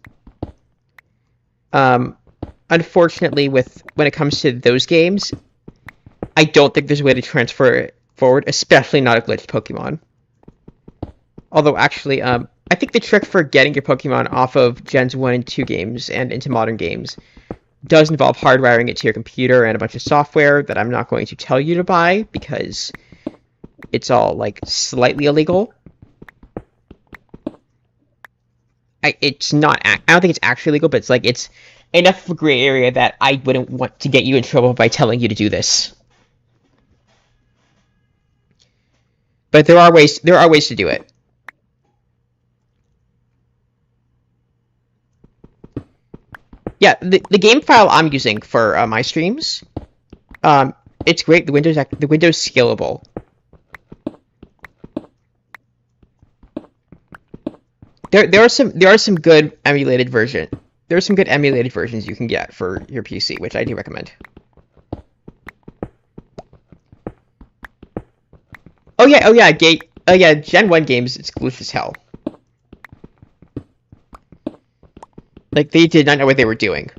Um, Unfortunately, when it comes to those games, I don't think there's a way to transfer it forward, especially not a glitched Pokemon. Although, actually, I think the trick for getting your Pokemon off of Gens 1 and 2 games and into modern games does involve hardwiring it to your computer and a bunch of software that I'm not going to tell you to buy because it's all, like, slightly illegal. It's not. I don't think it's actually legal, but it's like it's enough of a gray area that I wouldn't want to get you in trouble by telling you to do this. But there are ways. There are ways to do it. Yeah, the game file I'm using for my streams, it's great. The Windows scalable. There are some good emulated version. There are some good emulated versions you can get for your PC, which I do recommend. Oh yeah, Gate. Oh yeah, Gen 1 games, it's glitched as hell. Like they did not know what they were doing.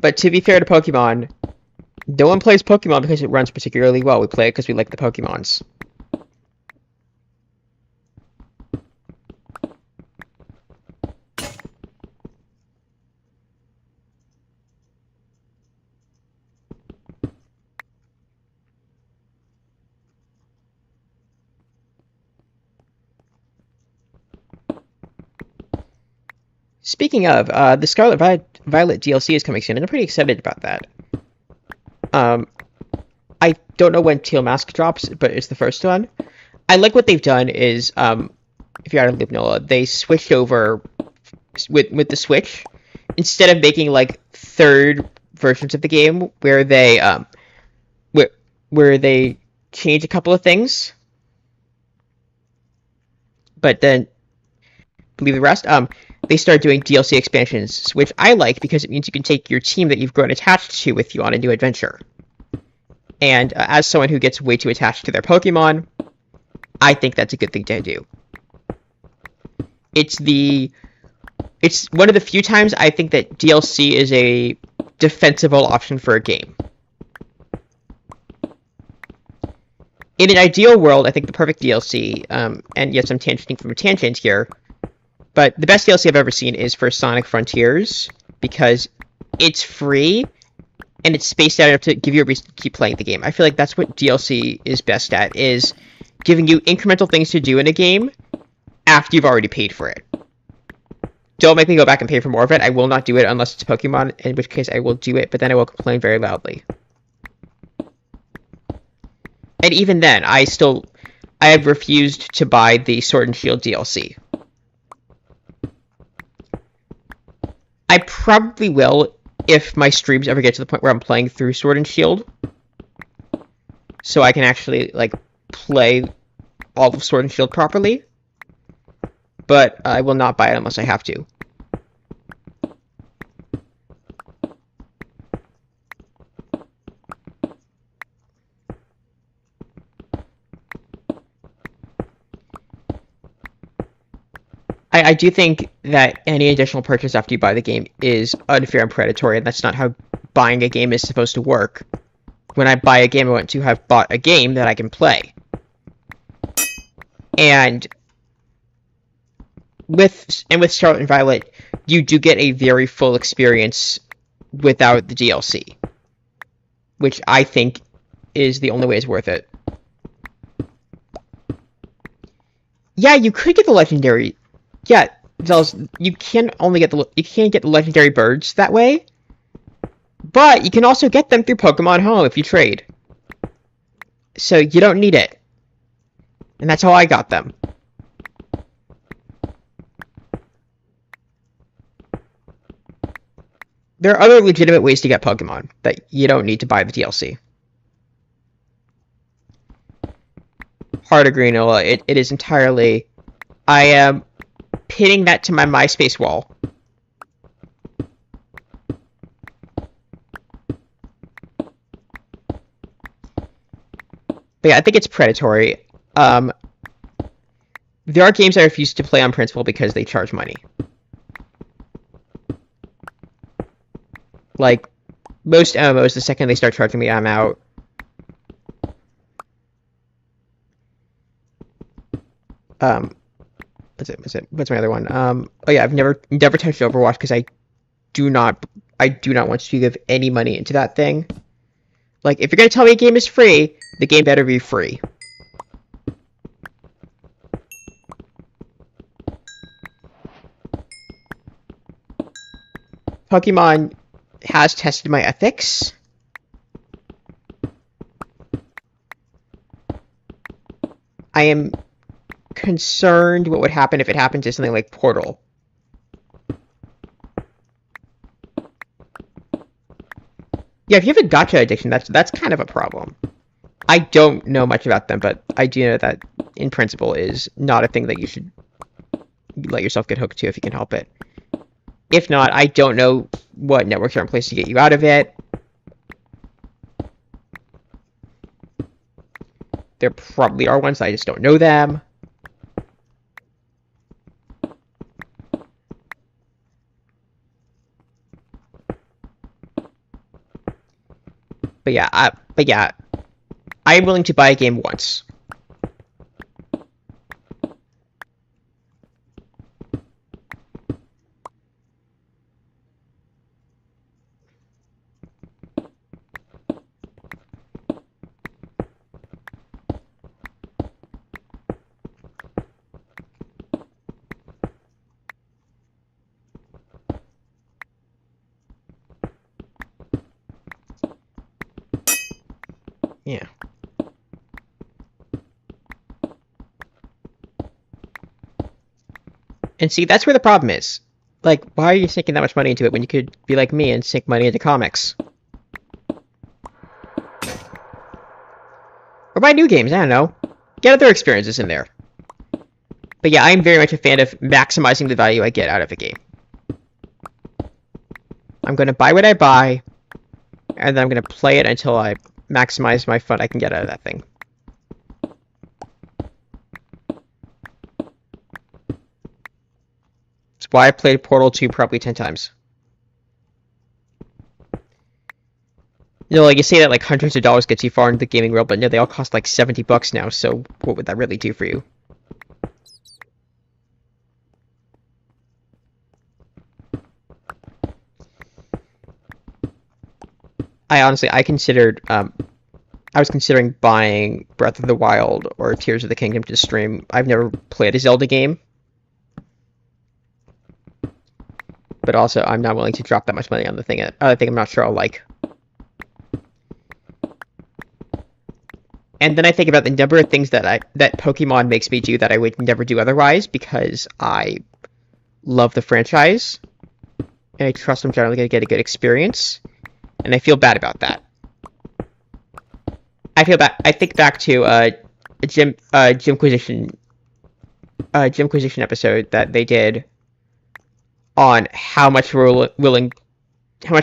But to be fair to Pokemon, no one plays Pokemon because it runs particularly well. We play it because we like the Pokemons. Speaking of, the Scarlet Violet DLC is coming soon, and I'm pretty excited about that. Um, I don't know when Teal Mask drops, but it's the first one. I like what they've done is, if you're out of loop, Nola, they switched over with the Switch instead of making like third versions of the game where they change a couple of things, but then leave the rest. They start doing DLC expansions, which I like because it means you can take your team that you've grown attached to with you on a new adventure. And as someone who gets way too attached to their Pokemon, I think that's a good thing to do. It's one of the few times I think that DLC is a defensible option for a game. In an ideal world, I think the perfect DLC, and yes, I'm tangenting from a tangent here, but the best DLC I've ever seen is for Sonic Frontiers, because it's free, and it's spaced out enough to give you a reason to keep playing the game. I feel like that's what DLC is best at, is giving you incremental things to do in a game after you've already paid for it. Don't make me go back and pay for more of it. I will not do it unless it's Pokemon, in which case I will do it, but then I will complain very loudly. And even then, I have refused to buy the Sword and Shield DLC. I probably will if my streams ever get to the point where I'm playing through Sword and Shield. So I can actually, like, play all of Sword and Shield properly. But I will not buy it unless I have to. I do think that any additional purchase after you buy the game is unfair and predatory, and that's not how buying a game is supposed to work. When I buy a game, I want to have bought a game that I can play. And with Scarlet and Violet, you do get a very full experience without the DLC, which I think is the only way it's worth it. Yeah, you could get the legendary. Yeah, you can't get the legendary birds that way, but you can also get them through Pokemon Home if you trade. So you don't need it. And that's how I got them. There are other legitimate ways to get Pokemon that you don't need to buy the DLC. Heart of Greenola, it is entirely... I am pinning that to my MySpace wall. But yeah, I think it's predatory. There are games I refuse to play on principle because they charge money. Like, most MMOs, the second they start charging me, I'm out. What's my other one? Oh yeah, I've never touched Overwatch because I do not want to give any money into that thing. Like, if you're gonna tell me a game is free, the game better be free. Pokemon has tested my ethics. I am concerned what would happen if it happened to something like Portal. Yeah, if you have a gacha addiction, that's kind of a problem. I don't know much about them, but I do know that, in principle, is not a thing that you should let yourself get hooked to if you can help it. If not, I don't know what networks are in place to get you out of it. There probably are ones, I just don't know them. But yeah, I'm willing to buy a game once. Yeah. And see, that's where the problem is. Like, why are you sinking that much money into it when you could be like me and sink money into comics? Or buy new games, I don't know. Get other experiences in there. But yeah, I'm very much a fan of maximizing the value I get out of a game. I'm going to buy what I buy, and then I'm going to play it until I maximize my fun I can get out of that thing. That's why I played Portal 2 probably 10 times. You know, like you say that like hundreds of dollars gets you far into the gaming world, but no, they all cost like $70 now, so what would that really do for you? I was considering buying Breath of the Wild or Tears of the Kingdom to stream. I've never played a Zelda game, but also I'm not willing to drop that much money on the thing. I think I'm not sure I'll like. And then I think about the number of things that Pokemon makes me do that I would never do otherwise because I love the franchise and I trust I'm generally going to get a good experience, and I feel bad about that. I think back to a Gymquisition episode that they did on how much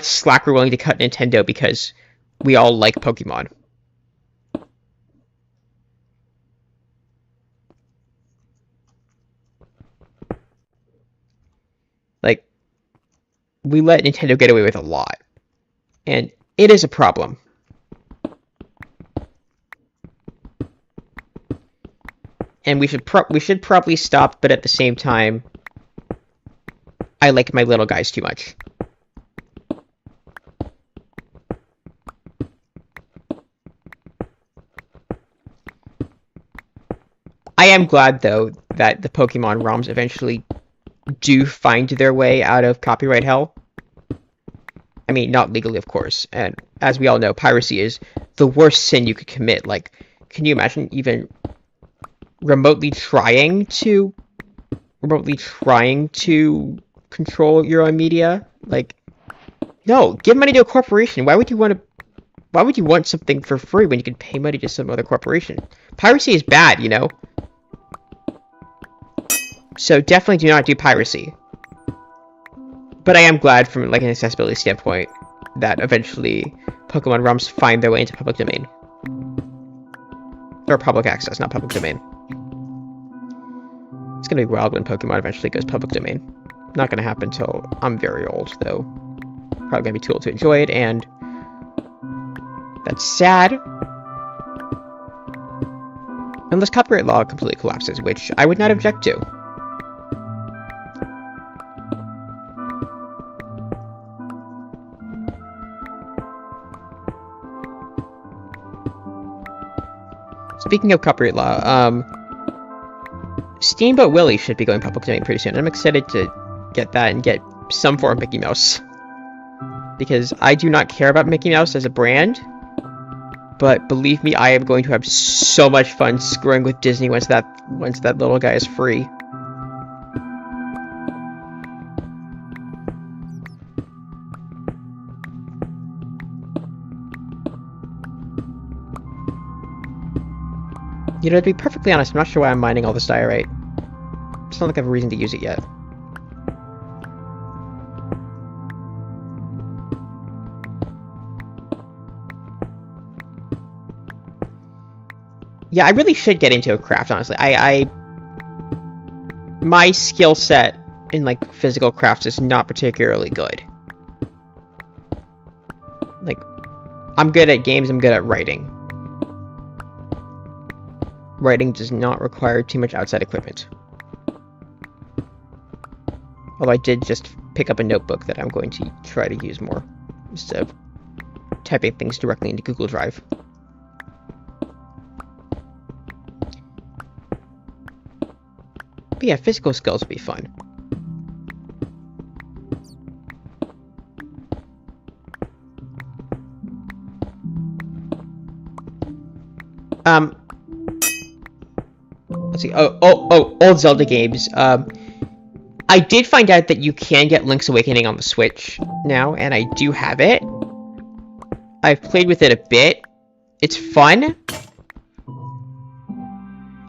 slack we're willing to cut Nintendo because we all like Pokemon. Like, we let Nintendo get away with a lot, and it is a problem. And we should probably stop, but at the same time, I like my little guys too much. I am glad, though, that the Pokemon ROMs eventually do find their way out of copyright hell. I mean, not legally, of course. And as we all know, piracy is the worst sin you could commit. Like, can you imagine even remotely trying to control your own media? Like, no, give money to a corporation. Why would you want something for free when you can pay money to some other corporation? Piracy is bad, you know? So definitely do not do piracy. But I am glad from like an accessibility standpoint that eventually Pokemon ROMs find their way into public domain. Or public access, not public domain. It's gonna be wild when Pokemon eventually goes public domain. Not gonna happen until I'm very old, though. Probably gonna be too old to enjoy it, and that's sad. Unless copyright law completely collapses, which I would not object to. Speaking of copyright law, Steamboat Willie should be going public domain pretty soon. I'm excited to get that and get some form of Mickey Mouse. Because I do not care about Mickey Mouse as a brand, but believe me, I am going to have so much fun screwing with Disney once that little guy is free. You know, to be perfectly honest, I'm not sure why I'm mining all this diorite. It's not like I have a reason to use it yet. Yeah, I really should get into a craft, honestly. My skill set in, like, physical crafts is not particularly good. Like, I'm good at games, I'm good at writing. Writing does not require too much outside equipment. Although I did just pick up a notebook that I'm going to try to use more, instead of typing things directly into Google Drive. But yeah, physical skills would be fun. Let's see. Old Zelda games. I did find out that you can get Link's Awakening on the Switch now, and I do have it. I've played with it a bit. It's fun.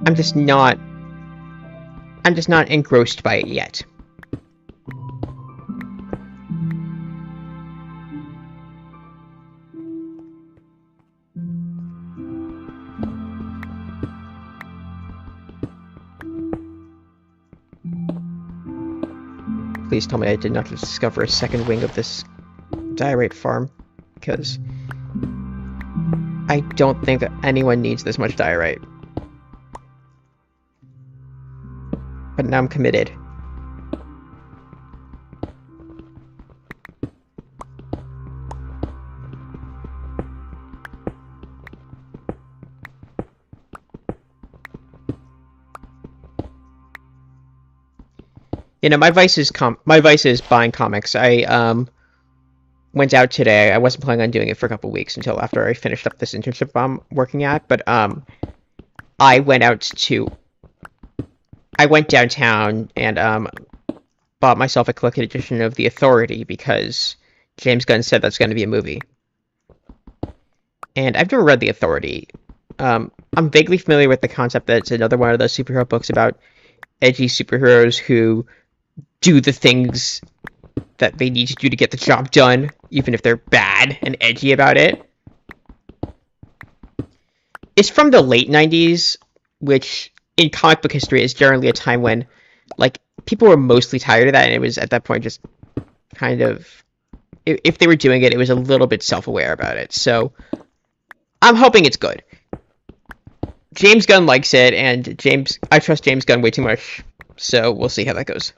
I'm just not engrossed by it yet. Please tell me I did not just discover a second wing of this diorite farm, because I don't think that anyone needs this much diorite. But now I'm committed. You know, my vice is buying comics. I went out today. I wasn't planning on doing it for a couple weeks until after I finished up this internship I'm working at, but I went downtown and bought myself a collected edition of The Authority because James Gunn said that's going to be a movie. And I've never read The Authority. I'm vaguely familiar with the concept that it's another one of those superhero books about edgy superheroes who do the things that they need to do to get the job done, even if they're bad and edgy about it. It's from the late 90s, which in comic book history is generally a time when, like, people were mostly tired of that, and it was at that point just kind of, if they were doing it, it was a little bit self-aware about it. So I'm hoping it's good. James Gunn likes it, and I trust James Gunn way too much, so we'll see how that goes.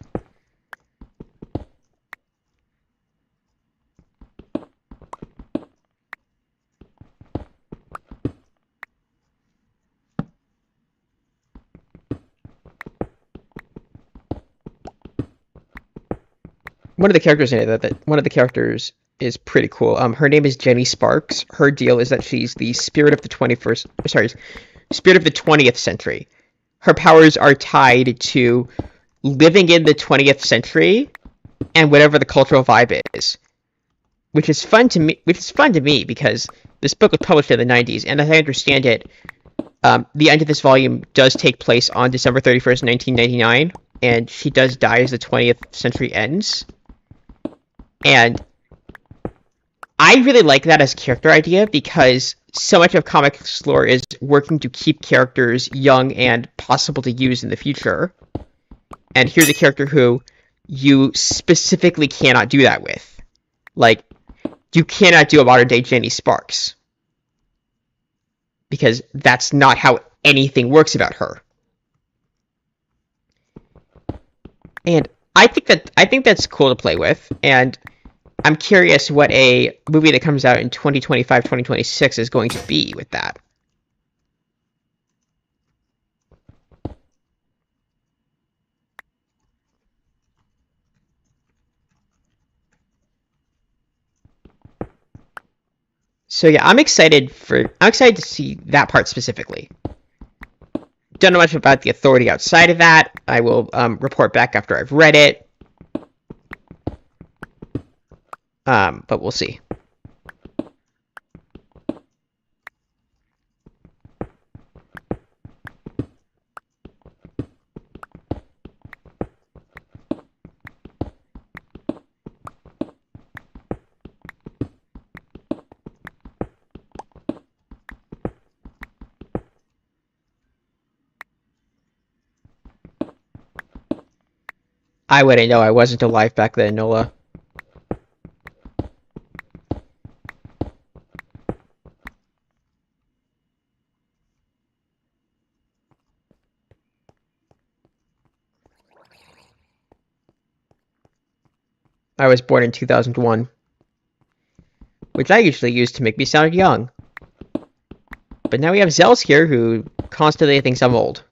One of the characters in it, one of the characters is pretty cool. Her name is Jenny Sparks. Her deal is that she's the spirit of the 20th century. Her powers are tied to living in the 20th century and whatever the cultural vibe is, which is fun to me because this book was published in the 90s, and as I understand it, the end of this volume does take place on December 31st, 1999, and she does die as the 20th century ends. And I really like that as a character idea because so much of comics lore is working to keep characters young and possible to use in the future. And here's a character who you specifically cannot do that with. Like, you cannot do a modern-day Jenny Sparks. Because that's not how anything works about her. And I think that's cool to play with, and I'm curious what a movie that comes out in 2025, 2026 is going to be with that. So yeah, I'm excited to see that part specifically. Don't know much about The Authority outside of that. I will report back after I've read it. But we'll see. I wouldn't know. I wasn't alive back then, Nola. I was born in 2001, which I usually use to make me sound young. But now we have Zels here who constantly thinks I'm old.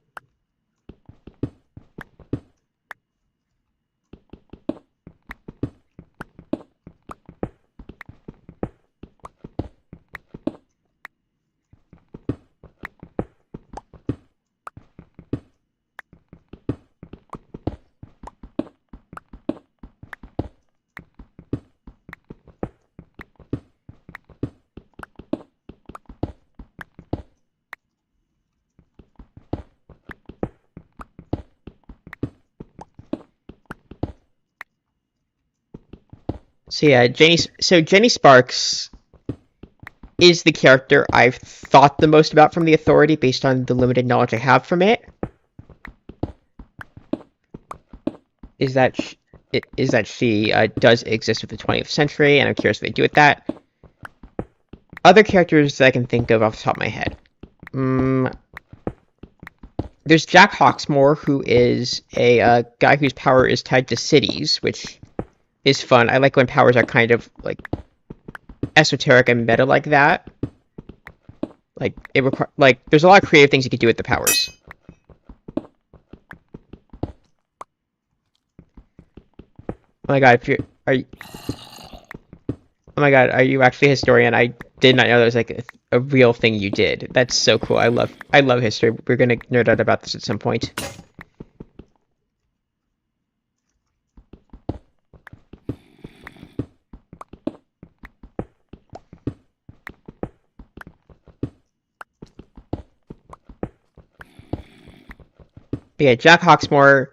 So yeah, Jenny Sparks is the character I've thought the most about from The Authority based on the limited knowledge I have from it. Is that is that she does exist with the 20th century, and I'm curious what they do with that. Other characters that I can think of off the top of my head. Mm, there's Jack Hawksmoor, who is a guy whose power is tied to cities, which is fun. I like when powers are kind of like esoteric and meta like that. Like there's a lot of creative things you could do with the powers. Oh my god, if you're are you, oh my god, are you actually a historian? I did not know that was like a real thing you did. That's so cool. I love history. We're gonna nerd out about this at some point. But yeah, Jack Hawksmoor,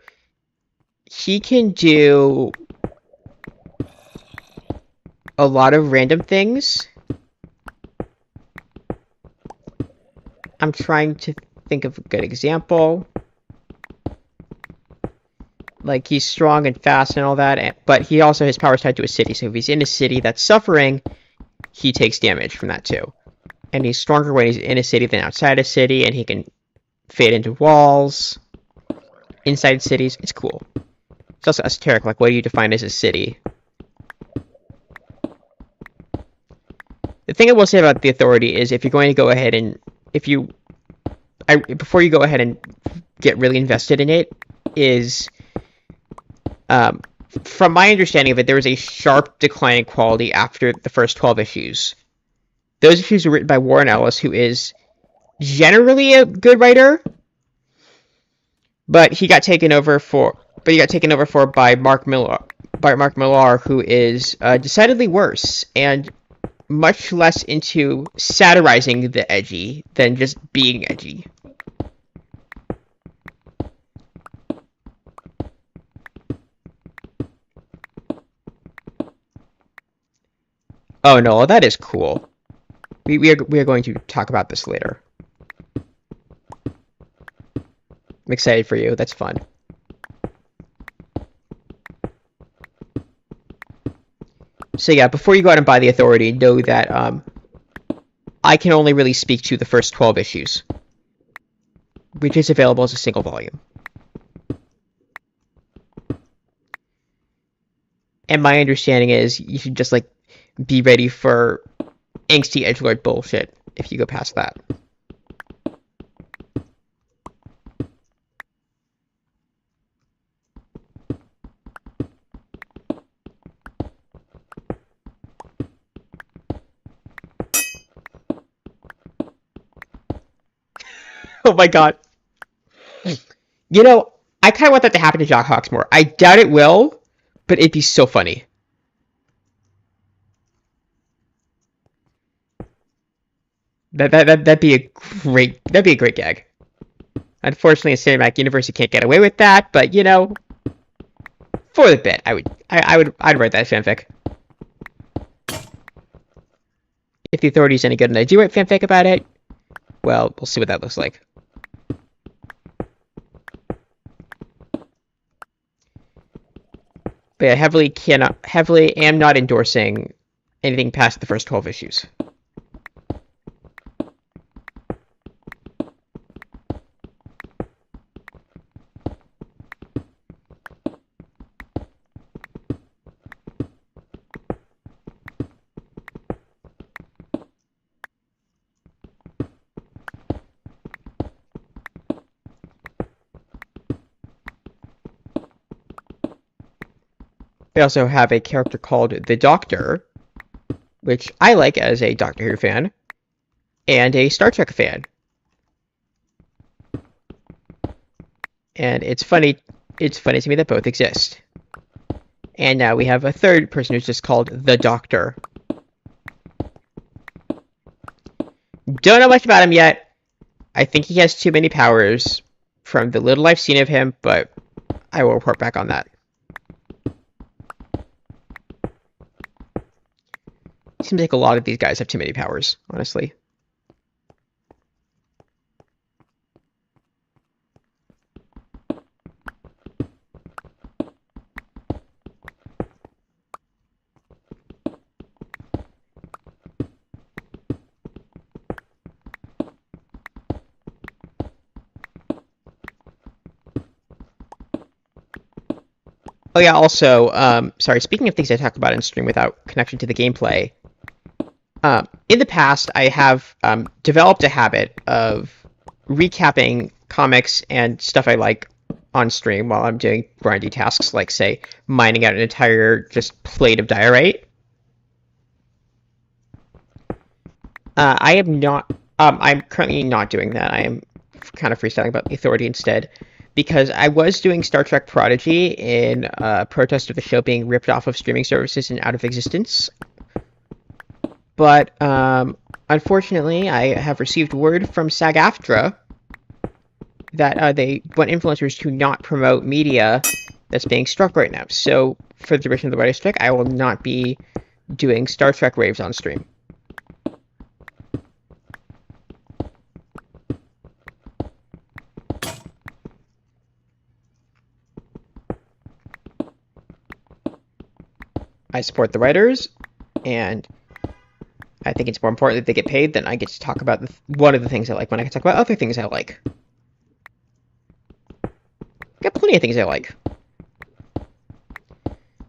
he can do a lot of random things. I'm trying to think of a good example. Like, he's strong and fast and all that, but he also, his power is tied to a city. So if he's in a city that's suffering, he takes damage from that too. And he's stronger when he's in a city than outside a city, and he can fade into walls, inside cities. It's cool. It's also esoteric, like what do you define as a city? The thing I will say about the authority is if you're going to go ahead and before you go ahead and get really invested in it, is from my understanding of it, there was a sharp decline in quality after the first 12 issues. Those issues were written by Warren Ellis, who is generally a good writer, but he got taken over for by Mark Millar, who is decidedly worse and much less into satirizing the edgy than just being edgy. Oh no, that is cool. We are going to talk about this later. I'm excited for you. That's fun. So yeah, before you go out and buy the Authority, know that I can only really speak to the first 12 issues, which is available as a single volume. And my understanding is you should just like be ready for angsty edgelord bullshit if you go past that. Oh my god. You know, I kind of want that to happen to Jack Hawksmoor. I doubt it will, but it'd be so funny. That'd be a great gag. Unfortunately, in cinematic universe, you can't get away with that. But you know, for the bit, I'd write that fanfic. If the Authority's any good and I do write fanfic about it, well, we'll see what that looks like. But I heavily am not endorsing anything past the first 12 issues. They also have a character called the Doctor, which I like as a Doctor Who fan, and a Star Trek fan. And it's funny to me that both exist. And now we have a third person who's just called the Doctor. Don't know much about him yet. I think he has too many powers from the little I've seen of him, but I will report back on that. Seems like a lot of these guys have too many powers, honestly. Oh yeah, also, sorry, speaking of things I talk about in stream without connection to the gameplay, in the past I have developed a habit of recapping comics and stuff I like on stream while I'm doing grindy tasks, like, say, mining out an entire just plate of diorite. I am not. I'm currently not doing that. I am kind of freestyling about the Authority instead, because I was doing Star Trek Prodigy in protest of the show being ripped off of streaming services and out of existence. But unfortunately, I have received word from SAG-AFTRA that they want influencers to not promote media that's being struck right now. So for the duration of the writer's strike, I will not be doing Star Trek raves on stream. I support the writers, and I think it's more important that they get paid than I get to talk about one of the things I like when I can talk about other things I like. Got plenty of things I like.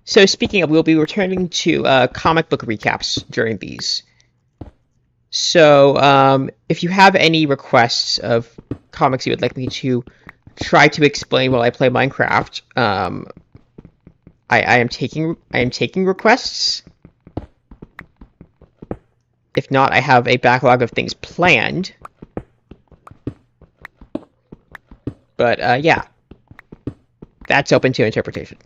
So speaking of, we'll be returning to comic book recaps during these. So if you have any requests of comics you would like me to try to explain while I play Minecraft, I am taking requests. If not, I have a backlog of things planned. But yeah, that's open to interpretation.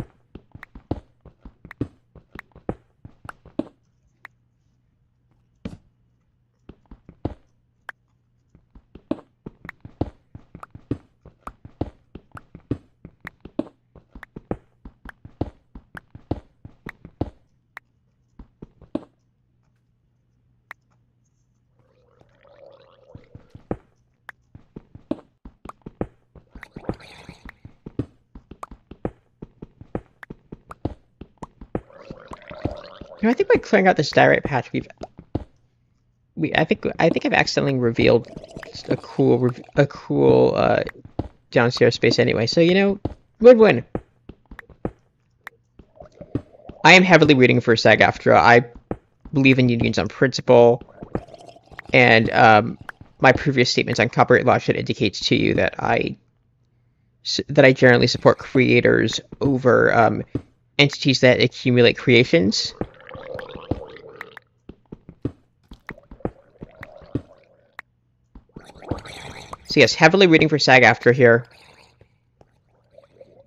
I think by clearing out this diorite patch, I think I've accidentally revealed a cool downstairs space anyway. So win-win. I am heavily rooting for SAG-AFTRA. I believe in unions on principle, and my previous statements on copyright law should indicate to you that I generally support creators over entities that accumulate creations. So yes, heavily rooting for SAG-AFTRA here,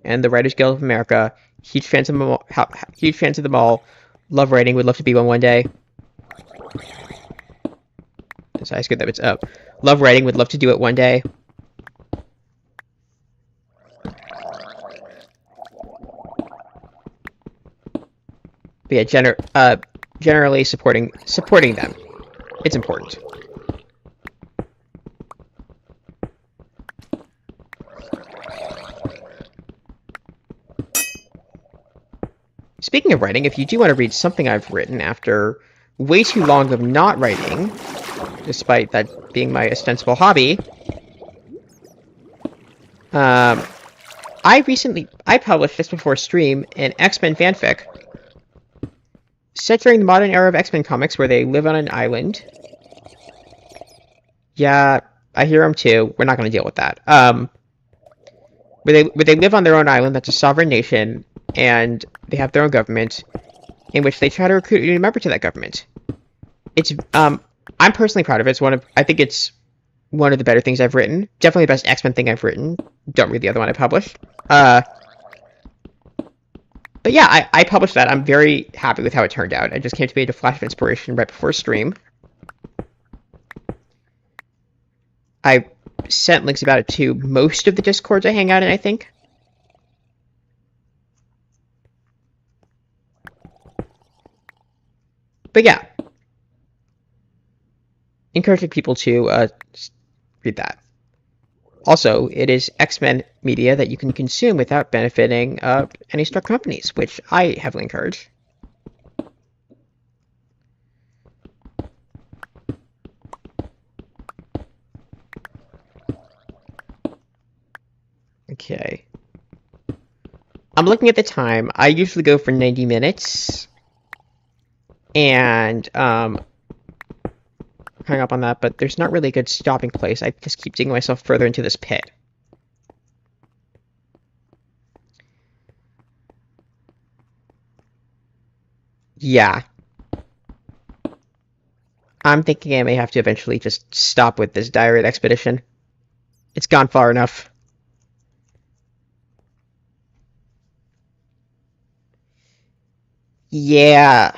and the Writers Guild of America. Huge fans of them all. Huge fans of them all. Love writing. Would love to be one day. So it's good that it's up. Love writing. Would love to do it one day. But yeah, generally supporting them. It's important. Speaking of writing, if you do want to read something I've written after way too long of not writing, despite that being my ostensible hobby, I published just before stream an X-Men fanfic set during the modern era of X-Men comics where they live on an island. Yeah, I hear them too. We're not going to deal with that. Where they live on their own island that's a sovereign nation, and they have their own government, in which they try to recruit a new member to that government. It's I'm personally proud of it. I think it's one of the better things I've written. Definitely the best X-Men thing I've written. Don't read the other one I published. But yeah, I published that. I'm very happy with how it turned out. I just came to me a flash of inspiration right before stream. I sent links about it to most of the Discords I hang out in, I think. But yeah, encouraging people to read that. Also, it is X-Men media that you can consume without benefiting any struck companies, which I heavily encourage. Okay. I'm looking at the time. I usually go for 90 minutes. And, hang up on that, but there's not really a good stopping place. I just keep digging myself further into this pit. Yeah. I'm thinking I may have to eventually just stop with this diorite expedition. It's gone far enough. Yeah.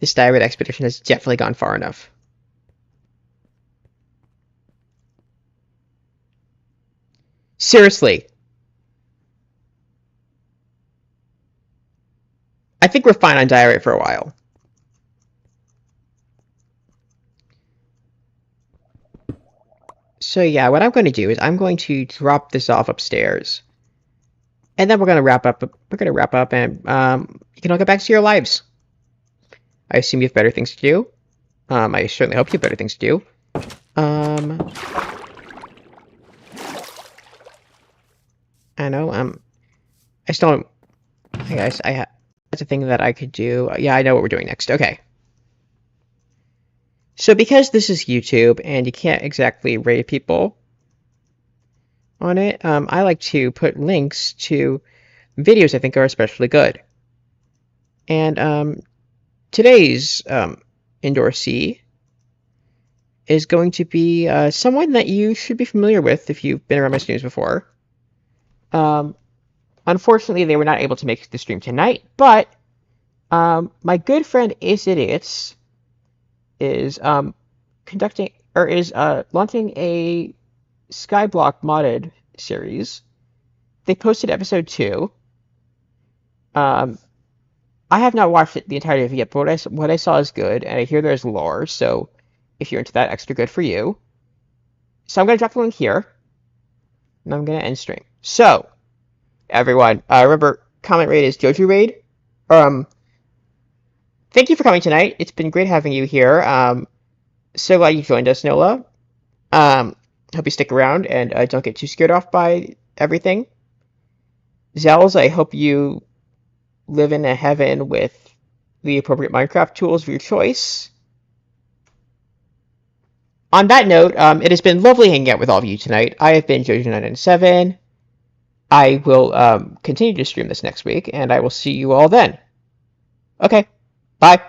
This diorite expedition has definitely gone far enough. Seriously. I think we're fine on diorite for a while. So yeah, what I'm going to do is I'm going to drop this off upstairs. And then we're going to wrap up. We're going to wrap up and you can all get back to your lives. I assume you have better things to do. I certainly hope you have better things to do. I know, I still don't... Hey guys, that's a thing that I could do. Yeah, I know what we're doing next. Okay. So because this is YouTube, and you can't exactly rate people on it, I like to put links to videos I think are especially good. And, today's, endorsee is going to be, someone that you should be familiar with if you've been around my streams before. Unfortunately, they were not able to make the stream tonight, but my good friend Ace Idiots is launching a Skyblock modded series. They posted episode 2. I have not watched it the entirety of it yet, but what I saw is good, and I hear there's lore, so if you're into that, extra good for you. So I'm going to drop the link here, and I'm going to end stream. So, everyone, remember, comment raid is Joju Raid. Thank you for coming tonight. It's been great having you here. So glad you joined us, Nola. Hope you stick around and don't get too scared off by everything. Zells, I hope you live in a heaven with the appropriate Minecraft tools of your choice. On that note, it has been lovely hanging out with all of you tonight. I have been Jojo997. I will continue to stream this next week, and I will see you all then. Okay, bye.